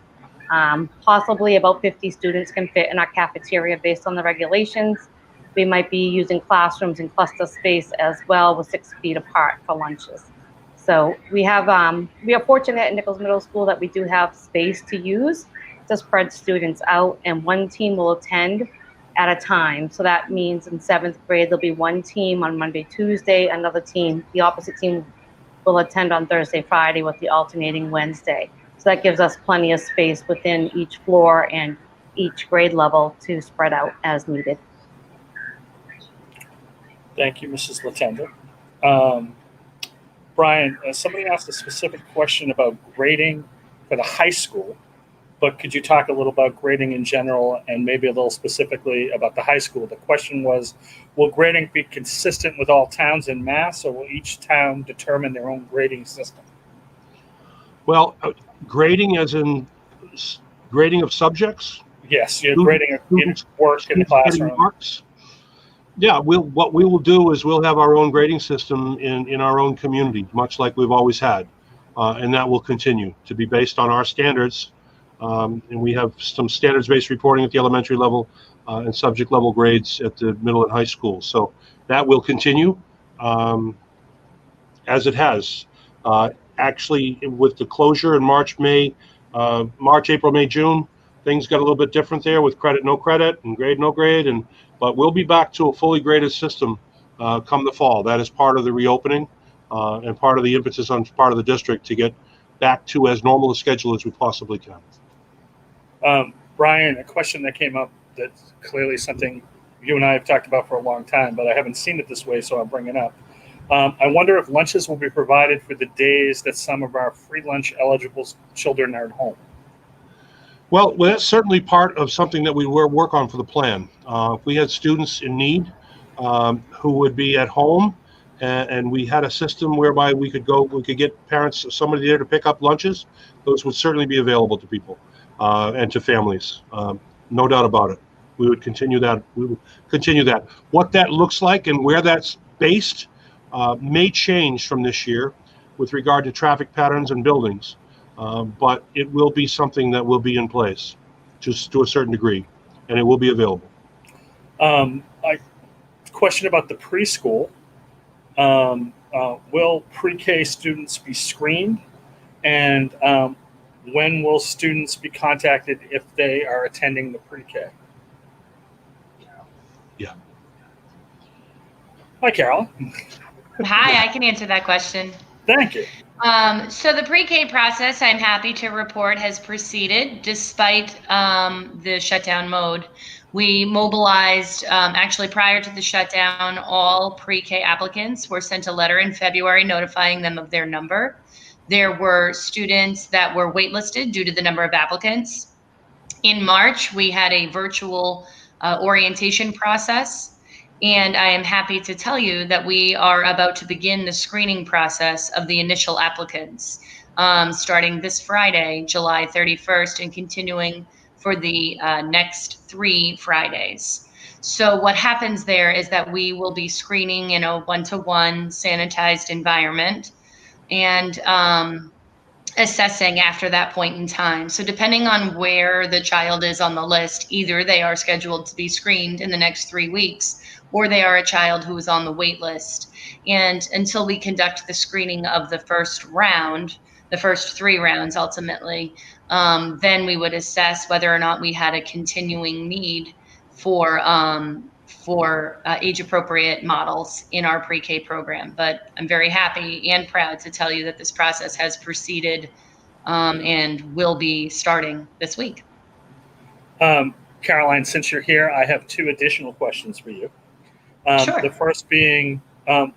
M: Possibly about 50 students can fit in our cafeteria based on the regulations. We might be using classrooms and cluster space as well with 6 feet apart for lunches. So we are fortunate at Nichols Middle School that we do have space to use to spread students out, and one team will attend at a time. So that means in 7th grade, there'll be one team on Monday, Tuesday, another team, the opposite team will attend on Thursday, Friday with the alternating Wednesday. So that gives us plenty of space within each floor and each grade level to spread out as needed.
A: Thank you, Mrs. Latender. Brian, somebody asked a specific question about grading for the high school, but could you talk a little about grading in general and maybe a little specifically about the high school? The question was, will grading be consistent with all towns in Mass, or will each town determine their own grading system?
E: Well, grading as in grading of subjects?
A: Yes, you're grading work in the classroom.
E: Marks? Yeah, what we will do is we'll have our own grading system in our own community, much like we've always had. And that will continue to be based on our standards. And we have some standards-based reporting at the elementary level and subject level grades at the middle and high school. So that will continue as it has. Actually, with the closure in March, April, May, June, things got a little bit different there with credit, no credit, and grade, no grade. But we'll be back to a fully graded system come the fall. That is part of the reopening and part of the impetus on part of the district to get back to as normal a schedule as we possibly can.
A: Brian, a question that came up that's clearly something you and I have talked about for a long time, but I haven't seen it this way, so I'll bring it up. I wonder if lunches will be provided for the days that some of our free lunch eligible children are at home.
E: Well, that's certainly part of something that we will work on for the plan. If we had students in need who would be at home, and we had a system whereby we could get parents, somebody there to pick up lunches, those would certainly be available to people and to families. No doubt about it. We would continue that. We will continue that. What that looks like and where that's based may change from this year with regard to traffic patterns and buildings, but it will be something that will be in place just to a certain degree, and it will be available.
A: Question about the preschool. Will pre-K students be screened? And when will students be contacted if they are attending the pre-K?
E: Yeah.
A: Hi, Carol.
I: Hi, I can answer that question.
A: Thank you.
I: So the pre-K process, I'm happy to report, has proceeded despite the shutdown mode. We mobilized, actually prior to the shutdown, all pre-K applicants were sent a letter in February notifying them of their number. There were students that were waitlisted due to the number of applicants. In March, we had a virtual orientation process. And I am happy to tell you that we are about to begin the screening process of the initial applicants, starting this Friday, July 31st, and continuing for the next 3 Fridays. So what happens there is that we will be screening in a one-to-one sanitized environment and assessing after that point in time. So depending on where the child is on the list, either they are scheduled to be screened in the next 3 weeks, or they are a child who is on the wait list. And until we conduct the screening of the first round, the first 3 rounds ultimately, then we would assess whether or not we had a continuing need for age-appropriate models in our pre-K program. But I'm very happy and proud to tell you that this process has proceeded and will be starting this week.
A: Caroline, since you're here, I have 2 additional questions for you.
I: Sure.
A: The first being,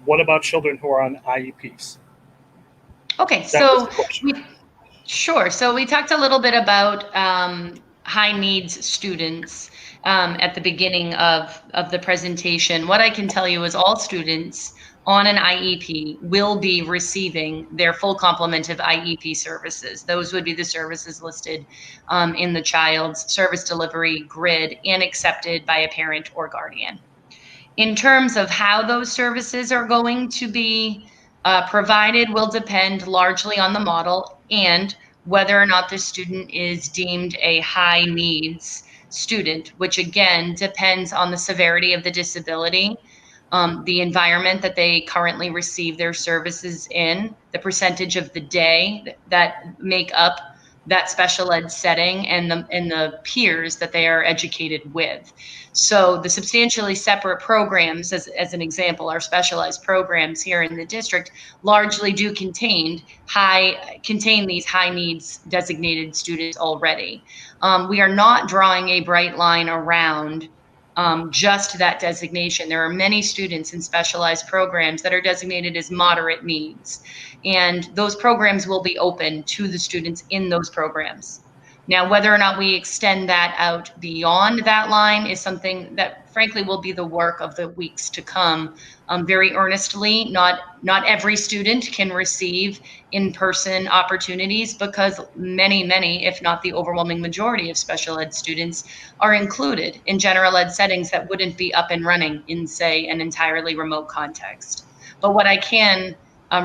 A: what about children who are on IEPs?
I: Okay, so we talked a little bit about high needs students at the beginning of the presentation. What I can tell you is all students on an IEP will be receiving their full complement of IEP services. Those would be the services listed in the child's service delivery grid and accepted by a parent or guardian. In terms of how those services are going to be provided will depend largely on the model and whether or not the student is deemed a high needs student, which again depends on the severity of the disability, the environment that they currently receive their services in, the percentage of the day that make up that special ed setting, and the peers that they are educated with. So the substantially separate programs, as an example, our specialized programs here in the district largely do contain these high needs designated students already. We are not drawing a bright line around just that designation. There are many students in specialized programs that are designated as moderate needs, and those programs will be open to the students in those programs. Now, whether or not we extend that out beyond that line is something that frankly will be the work of the weeks to come. Very earnestly, not every student can receive in-person opportunities because many, if not the overwhelming majority of special ed students are included in general ed settings that wouldn't be up and running in, say, an entirely remote context. But what I can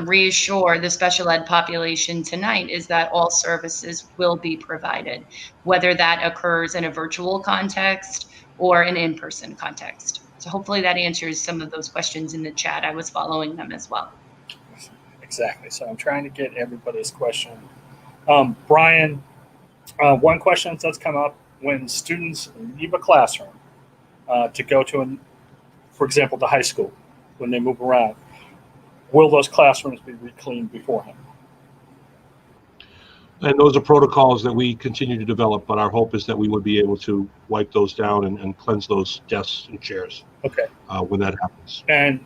I: reassure the special ed population tonight is that all services will be provided, whether that occurs in a virtual context or an in-person context. So hopefully that answers some of those questions in the chat. I was following them as well.
A: Exactly. So I'm trying to get everybody's question. Brian, one question that's come up: when students leave a classroom to go to, for example, the high school, when they move around, will those classrooms be re-cleaned beforehand?
E: And those are protocols that we continue to develop, but our hope is that we would be able to wipe those down and cleanse those desks and chairs.
A: Okay.
E: When that happens.
A: And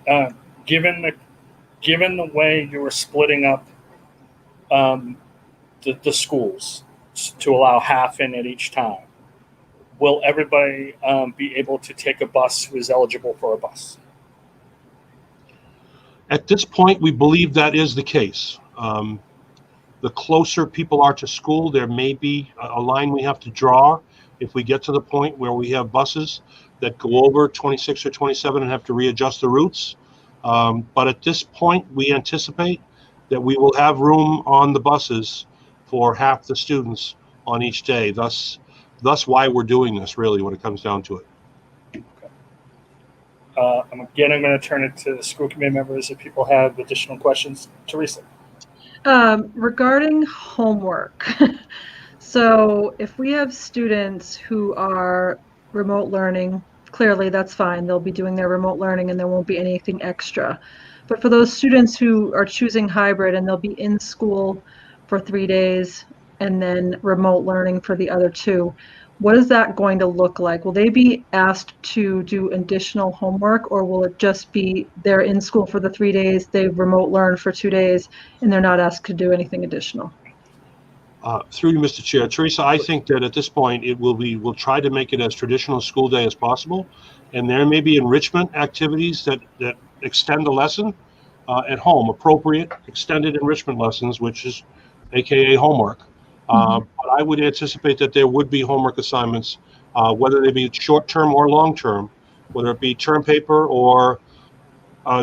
A: given the way you were splitting up the schools to allow half in at each time, will everybody be able to take a bus who is eligible for a bus?
E: At this point, we believe that is the case. The closer people are to school, there may be a line we have to draw if we get to the point where we have buses that go over 26 or 27 and have to readjust the routes. But at this point, we anticipate that we will have room on the buses for half the students on each day. Thus why we're doing this, really, when it comes down to it.
A: I'm going to turn it to the school committee members if people have additional questions. Teresa.
B: Regarding homework, so if we have students who are remote learning, clearly that's fine. They'll be doing their remote learning and there won't be anything extra. But for those students who are choosing hybrid and they'll be in school for 3 days and then remote learning for the other 2, what is that going to look like? Will they be asked to do additional homework, or will it just be they're in school for the 3 days, they remote learn for 2 days, and they're not asked to do anything additional?
E: Through you, Mr. Chair. Teresa, I think that at this point, we'll try to make it as traditional school day as possible. And there may be enrichment activities that extend the lesson at home, appropriate extended enrichment lessons, which is AKA homework. But I would anticipate that there would be homework assignments, whether they be short-term or long-term, whether it be term paper or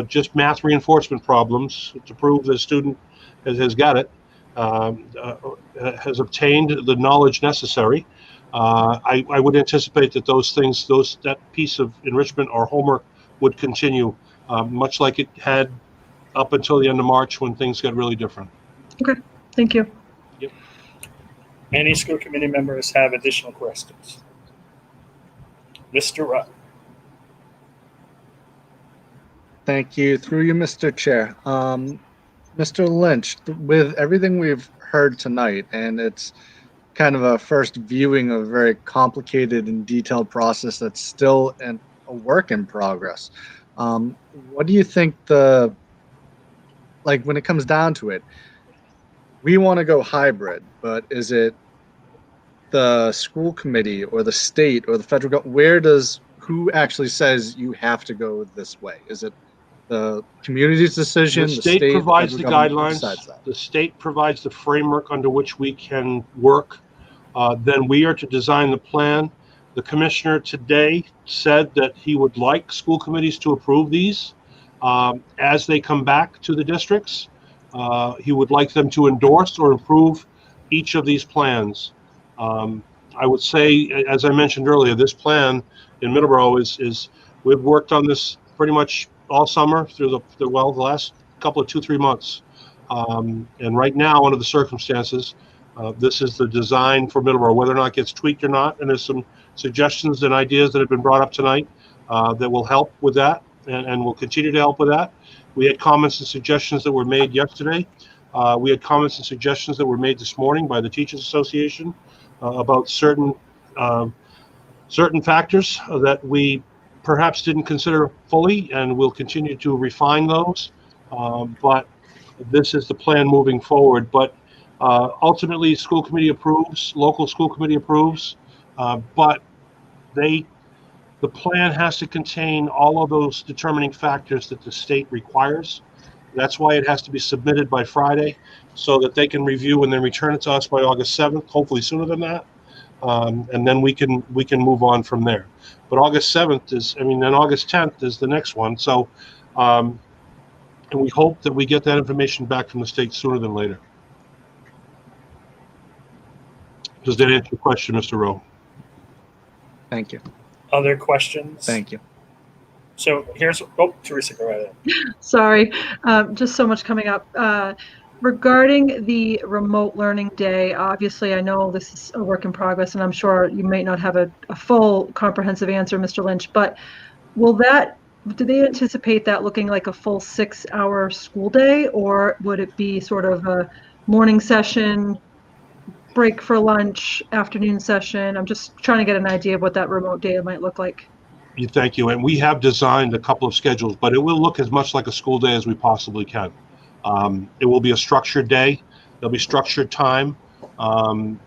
E: just math reinforcement problems to prove the student has got it, has obtained the knowledge necessary. I would anticipate that that piece of enrichment or homework would continue, much like it had up until the end of March when things got really different.
B: Okay, thank you.
E: Yep.
A: Any school committee members have additional questions? Mr. Rudd.
C: Thank you. Through you, Mr. Chair. Mr. Lynch, with everything we've heard tonight, and it's kind of a first viewing of a very complicated and detailed process that's still a work in progress. What do you think when it comes down to it, we want to go hybrid, but is it the school committee or the state or the federal government? Who actually says you have to go this way? Is it the community's decision?
E: The state provides the guidelines. The state provides the framework under which we can work. Then we are to design the plan. The commissioner today said that he would like school committees to approve these as they come back to the districts. He would like them to endorse or approve each of these plans. I would say, as I mentioned earlier, this plan in Middleborough is we've worked on this pretty much all summer through the last couple of 2-3 months. And right now, under the circumstances, this is the design for Middleborough, whether or not it gets tweaked or not. And there's some suggestions and ideas that have been brought up tonight that will help with that and will continue to help with that. We had comments and suggestions that were made yesterday. We had comments and suggestions that were made this morning by the Teachers Association about certain factors that we perhaps didn't consider fully, and we'll continue to refine those. But this is the plan moving forward. But ultimately, school committee approves, local school committee approves, but the plan has to contain all of those determining factors that the state requires. That's why it has to be submitted by Friday so that they can review and then return it to us by August 7th, hopefully sooner than that. And then we can move on from there. But August 7th then August 10th is the next one. So, and we hope that we get that information back from the state sooner than later. Does that answer your question, Mr. Rowe?
C: Thank you.
A: Other questions?
C: Thank you.
A: So Teresa, go ahead.
B: Sorry, just so much coming up. Regarding the remote learning day, obviously I know this is a work in progress and I'm sure you may not have a full comprehensive answer, Mr. Lynch, but do they anticipate that looking like a full 6-hour school day, or would it be sort of a morning session, break for lunch, afternoon session? I'm just trying to get an idea of what that remote day might look like.
E: Thank you. And we have designed a couple of schedules, but it will look as much like a school day as we possibly can. It will be a structured day. There'll be structured time, and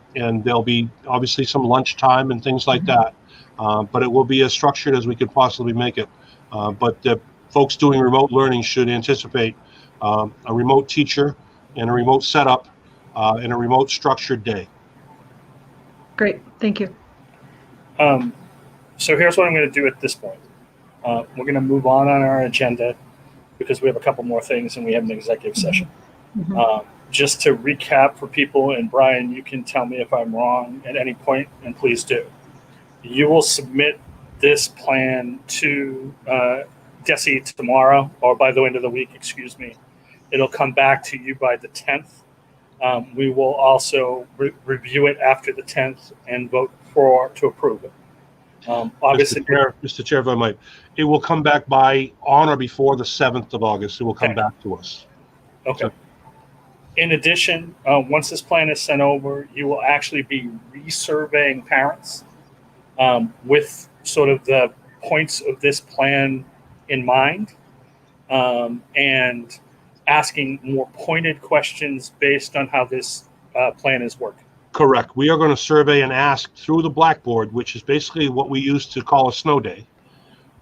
E: there'll be obviously some lunch time and things like that. But it will be as structured as we could possibly make it. But folks doing remote learning should anticipate a remote teacher and a remote setup and a remote structured day.
B: Great, thank you.
A: So here's what I'm going to do at this point. We're going to move on our agenda because we have a couple more things and we have an executive session. Just to recap for people, and Brian, you can tell me if I'm wrong at any point, and please do. You will submit this plan to DESE tomorrow, or by the end of the week, excuse me. It'll come back to you by the 10th. We will also review it after the 10th and vote to approve it. Obviously,
E: Mr. Chair, if I might, it will come back by on or before the 7th of August. It will come back to us.
A: Okay. So, in addition, once this plan is sent over, you will actually be resurveying parents with sort of the points of this plan in mind, and asking more pointed questions based on how this plan is working.
E: Correct. We are going to survey and ask through the Blackboard, which is basically what we used to call a snow day.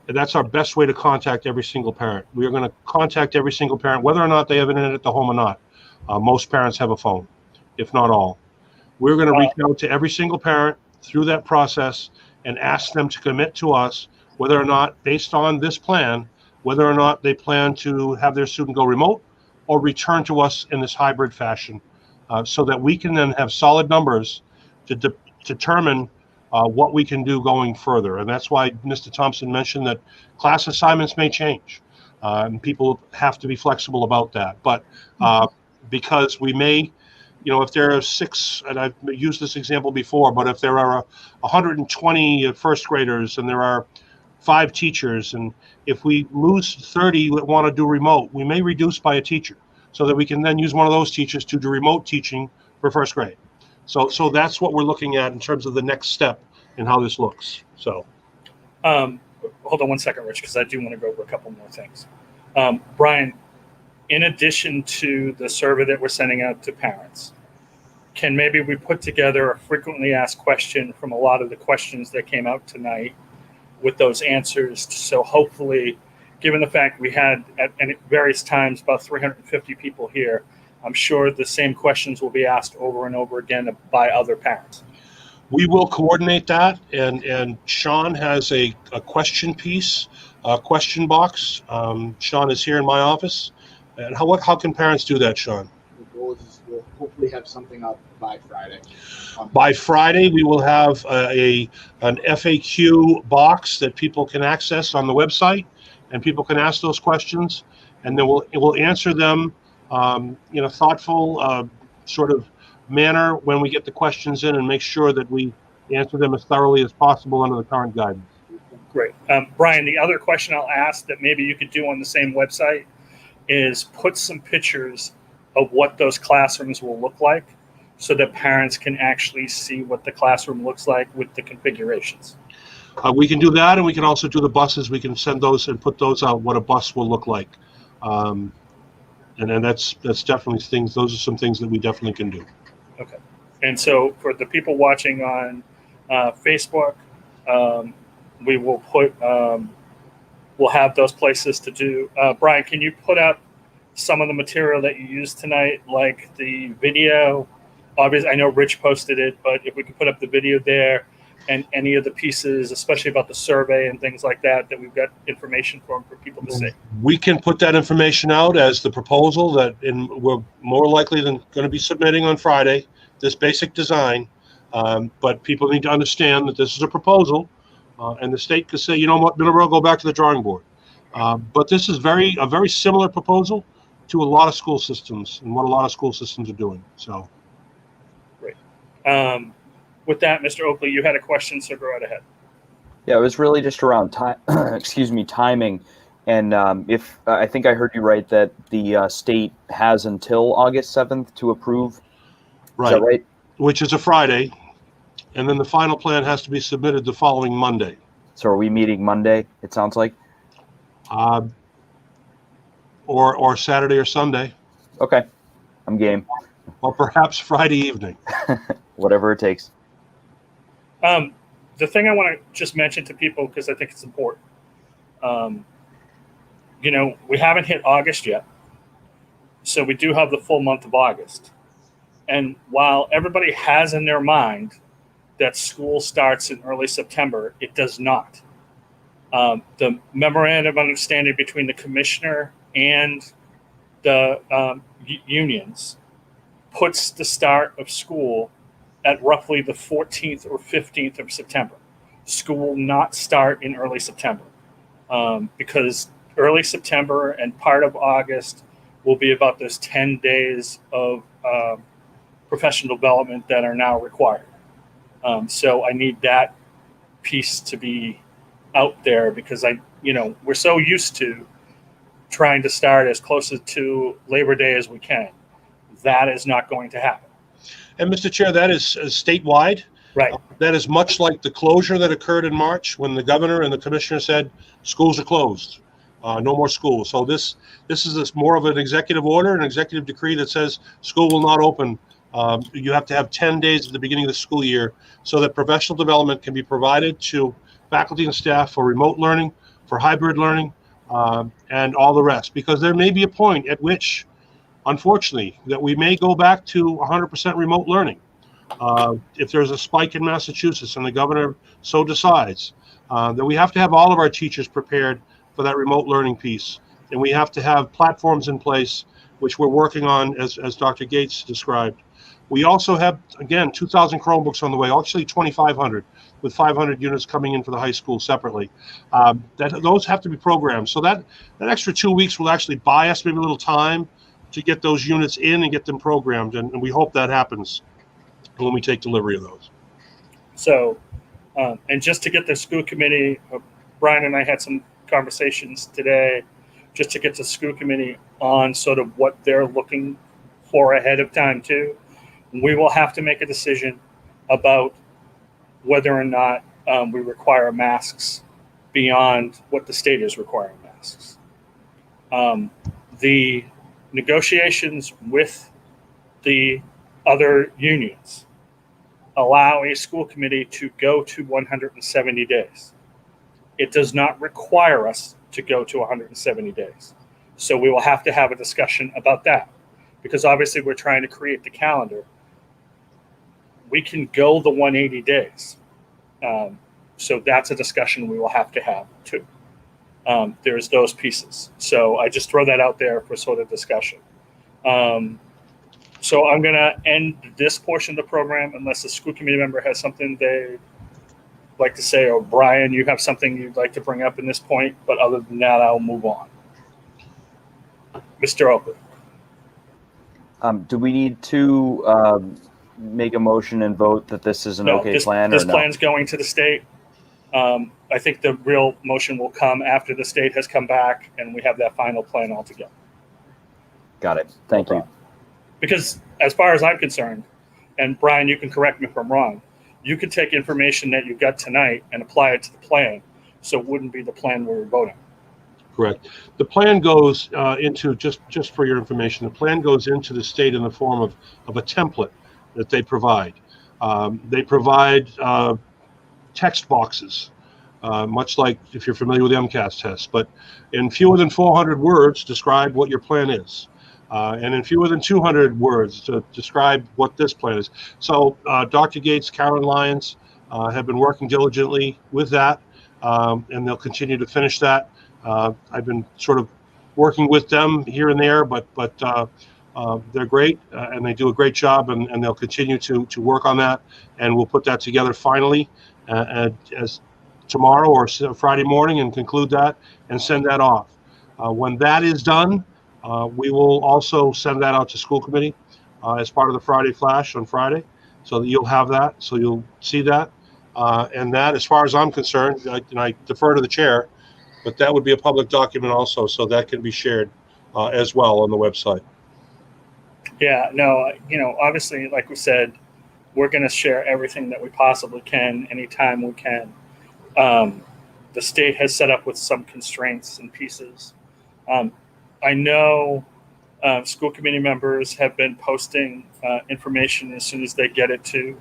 E: And that's our best way to contact every single parent. We are going to contact every single parent, whether or not they have internet at the home or not. Most parents have a phone, if not all. We're going to reach out to every single parent through that process and ask them to commit to us whether or not, based on this plan, whether or not they plan to have their student go remote or return to us in this hybrid fashion, so that we can then have solid numbers to determine what we can do going further. And that's why Mr. Thompson mentioned that class assignments may change, and people have to be flexible about that. But because we may, if there are 6, and I've used this example before, but if there are 120 first graders and there are 5 teachers, and if we lose 30 that want to do remote, we may reduce by a teacher so that we can then use one of those teachers to do remote teaching for first grade. So that's what we're looking at in terms of the next step and how this looks. So,
A: hold on one second, Rich, because I do want to go over a couple more things. Brian, in addition to the survey that we're sending out to parents, can maybe we put together a frequently asked question from a lot of the questions that came out tonight with those answers? So hopefully, given the fact we had at various times about 350 people here, I'm sure the same questions will be asked over and over again by other parents.
E: We will coordinate that, and Sean has a question piece, a question box. Sean is here in my office. And how can parents do that, Sean?
N: The goal is we'll hopefully have something up by Friday.
E: By Friday, we will have an FAQ box that people can access on the website, and people can ask those questions, and then we'll answer them in a thoughtful sort of manner when we get the questions in, and make sure that we answer them as thoroughly as possible under the current guidance.
A: Great. Brian, the other question I'll ask that maybe you could do on the same website is put some pictures of what those classrooms will look like so that parents can actually see what the classroom looks like with the configurations.
E: We can do that, and we can also do the buses. We can send those and put those out, what a bus will look like. And then that's definitely things, those are some things that we definitely can do.
A: Okay. And so for the people watching on Facebook, we will put, we'll have those places to do. Brian, can you put up some of the material that you used tonight, like the video? Obviously, I know Rich posted it, but if we could put up the video there and any of the pieces, especially about the survey and things like that, that we've got information for people to see.
E: We can put that information out as the proposal that we're more likely than going to be submitting on Friday, this basic design. But people need to understand that this is a proposal, and the state could say, you know what, Middleborough, go back to the drawing board. But this is a very similar proposal to a lot of school systems and what a lot of school systems are doing. So,
A: great. With that, Mr. Oakley, you had a question, so go right ahead.
D: Yeah, it was really just around time. Excuse me, timing. And if I think I heard you right that the state has until August 7th to approve.
E: Right.
D: Is that right? Which
E: is a Friday, and then the final plan has to be submitted the following Monday.
D: So are we meeting Monday? It sounds like.
E: Or Saturday or Sunday.
D: Okay, I'm game.
E: Or perhaps Friday evening.
D: Whatever it takes.
A: The thing I want to just mention to people, because I think it's important, we haven't hit August yet. So we do have the full month of August. And while everybody has in their mind that school starts in early September, it does not. The memorandum of understanding between the commissioner and the unions puts the start of school at roughly the 14th or 15th of September. School will not start in early September because early September and part of August will be about those 10 days of professional development that are now required. So I need that piece to be out there because we're so used to trying to start as close to Labor Day as we can. That is not going to happen.
E: And Mr. Chair, that is statewide.
A: Right.
E: That is much like the closure that occurred in March when the governor and the commissioner said schools are closed, no more schools. So this is more of an executive order, an executive decree that says school will not open. You have to have 10 days at the beginning of the school year so that professional development can be provided to faculty and staff for remote learning, for hybrid learning, and all the rest. Because there may be a point at which, unfortunately, that we may go back to 100% remote learning. If there's a spike in Massachusetts and the governor so decides, that we have to have all of our teachers prepared for that remote learning piece. And we have to have platforms in place, which we're working on, as Dr. Gates described. We also have, again, 2,000 Chromebooks on the way, actually 2,500, with 500 units coming in for the high school separately. Those have to be programmed. So that extra 2 weeks will actually buy us maybe a little time to get those units in and get them programmed. And we hope that happens when we take delivery of those.
A: So, and just to get the school committee, Brian and I had some conversations today, just to get the school committee on sort of what they're looking for ahead of time too. We will have to make a decision about whether or not we require masks beyond what the state is requiring masks. The negotiations with the other unions allow a school committee to go to 170 days. It does not require us to go to 170 days. So we will have to have a discussion about that because obviously we're trying to create the calendar. We can go the 180 days. So that's a discussion we will have to have too. There's those pieces. So I just throw that out there for sort of discussion. So I'm going to end this portion of the program unless a school committee member has something they'd like to say, or Brian, you have something you'd like to bring up in this point. But other than that, I'll move on. Mr. Oakley.
D: Do we need to make a motion and vote that this is an okay plan?
A: This plan's going to the state. I think the real motion will come after the state has come back and we have that final plan all together.
D: Got it. Thank you.
A: Because as far as I'm concerned, and Brian, you can correct me if I'm wrong, you can take information that you got tonight and apply it to the plan, so it wouldn't be the plan we were voting.
E: Correct. The plan goes into, just for your information, the plan goes into the state in the form of a template that they provide. They provide text boxes, much like if you're familiar with the MCAS test, but in fewer than 400 words, describe what your plan is. And in fewer than 200 words to describe what this plan is. So Dr. Gates, Karen Lyons have been working diligently with that, and they'll continue to finish that. I've been sort of working with them here and there, but they're great, and they do a great job, and they'll continue to work on that, and we'll put that together finally as tomorrow or Friday morning and conclude that and send that off. When that is done, we will also send that out to school committee as part of the Friday Flash on Friday, so that you'll have that, so you'll see that. And that, as far as I'm concerned, and I defer to the chair, but that would be a public document also, so that can be shared as well on the website.
A: Yeah, no, obviously, like we said, we're going to share everything that we possibly can anytime we can. The state has set up with some constraints and pieces. I know school committee members have been posting information as soon as they get it too.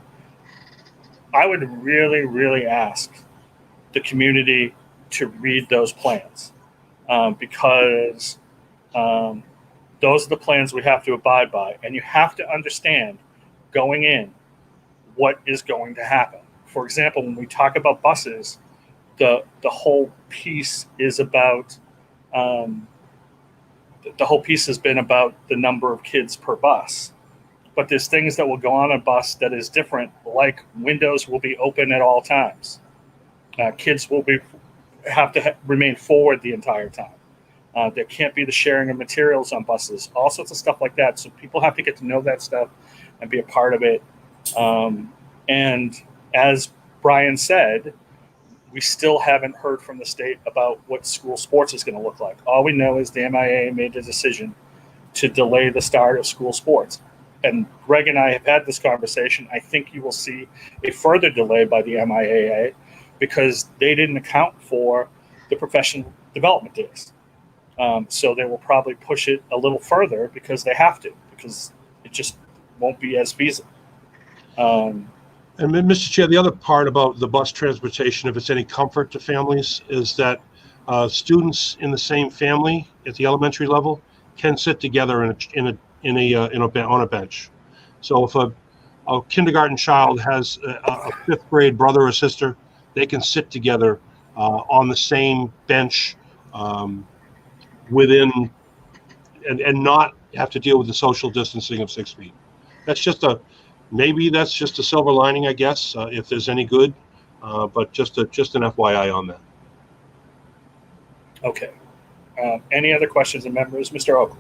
A: I would really, really ask the community to read those plans. because those are the plans we have to abide by. And you have to understand going in what is going to happen. For example, when we talk about buses, the whole piece is about the whole piece has been about the number of kids per bus. But there's things that will go on a bus that is different, like windows will be open at all times. Kids will have to remain forward the entire time. There can't be the sharing of materials on buses, all sorts of stuff like that. So people have to get to know that stuff and be a part of it. And as Brian said, we still haven't heard from the state about what school sports is going to look like. All we know is the MIA made the decision to delay the start of school sports. And Greg and I have had this conversation. I think you will see a further delay by the MIAA because they didn't account for the professional development days. So they will probably push it a little further because they have to, because it just won't be as feasible.
E: And Mr. Chair, the other part about the bus transportation, if it's any comfort to families, is that students in the same family at the elementary level can sit together on a bench. So if a kindergarten child has a fifth grade brother or sister, they can sit together on the same bench within and not have to deal with the social distancing of 6 feet. Maybe that's just a silver lining, I guess, if there's any good, but just an FYI on that.
A: Okay. Any other questions of members? Mr. Oakley.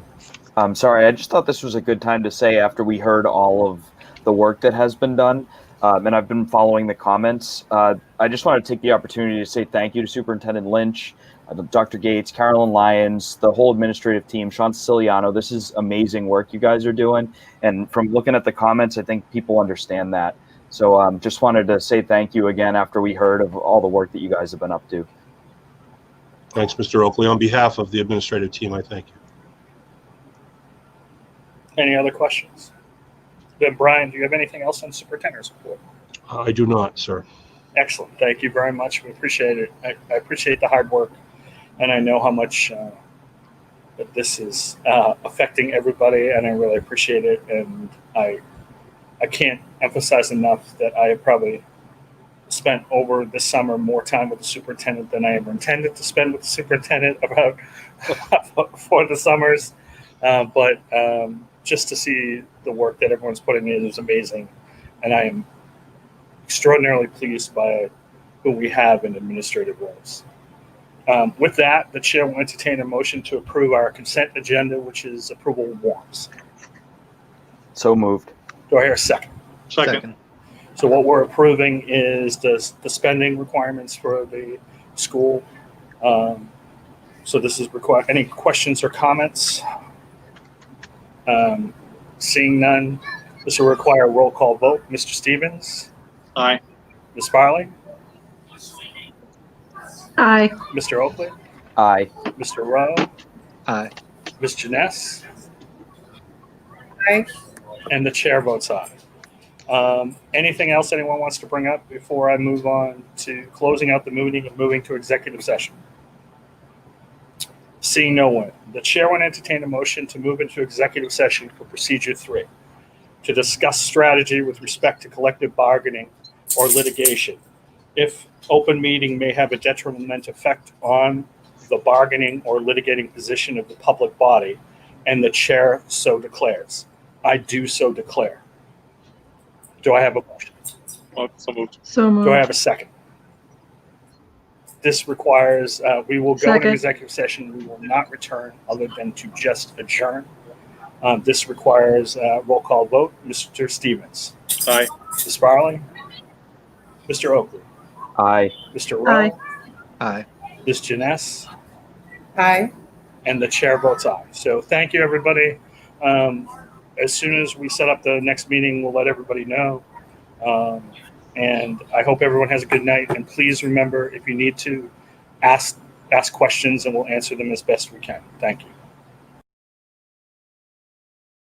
D: I'm sorry, I just thought this was a good time to say after we heard all of the work that has been done, and I've been following the comments, I just want to take the opportunity to say thank you to Superintendent Lynch, Dr. Gates, Carolyn Lyons, the whole administrative team, Sean Siciliano. This is amazing work you guys are doing. And from looking at the comments, I think people understand that. So just wanted to say thank you again after we heard of all the work that you guys have been up to.
E: Thanks, Mr. Oakley. On behalf of the administrative team, I thank you.
A: Any other questions? Then Brian, do you have anything else on superintendent's report?
E: I do not, sir.
A: Excellent. Thank you very much. We appreciate it. I appreciate the hard work, and I know how much that this is affecting everybody, and I really appreciate it. And I can't emphasize enough that I have probably spent over this summer more time with the superintendent than I ever intended to spend with the superintendent about for the summers. But just to see the work that everyone's putting in is amazing, and I am extraordinarily pleased by who we have in administrative roles. With that, the chair will entertain a motion to approve our consent agenda, which is approval of warrants.
D: So moved.
A: Do I hear a second?
K: Second.
A: So what we're approving is the spending requirements for the school. So this is required. Any questions or comments? Seeing none, this will require a roll call vote. Mr. Stevens?
K: Aye.
A: Ms. Farley?
B: Aye.
A: Mr. Oakley?
D: Aye.
A: Mr. Rowe?
C: Aye.
A: Ms. Janess?
J: Aye.
A: And the chair votes aye. Anything else anyone wants to bring up before I move on to closing out the meeting and moving to executive session? Seeing no one, the chair will entertain a motion to move into executive session for procedure 3 to discuss strategy with respect to collective bargaining or litigation. If open meeting may have a detrimental effect on the bargaining or litigating position of the public body, and the chair so declares. I do so declare. Do I have a motion?
K: So moved.
B: So moved.
A: Do I have a second? This requires, we will go into
B: Second.
A: executive session. We will not return other than to just adjourn. This requires a roll call vote. Mr. Stevens.
K: Aye.
A: Ms. Farley. Mr. Oakley.
D: Aye.
A: Mr. Rowe.
B: Aye.
C: Aye.
A: Ms. Janess.
J: Aye.
A: And the chair votes aye. So thank you, everybody. As soon as we set up the next meeting, we'll let everybody know. And I hope everyone has a good night. And please remember, if you need to, ask questions and we'll answer them as best we can. Thank you.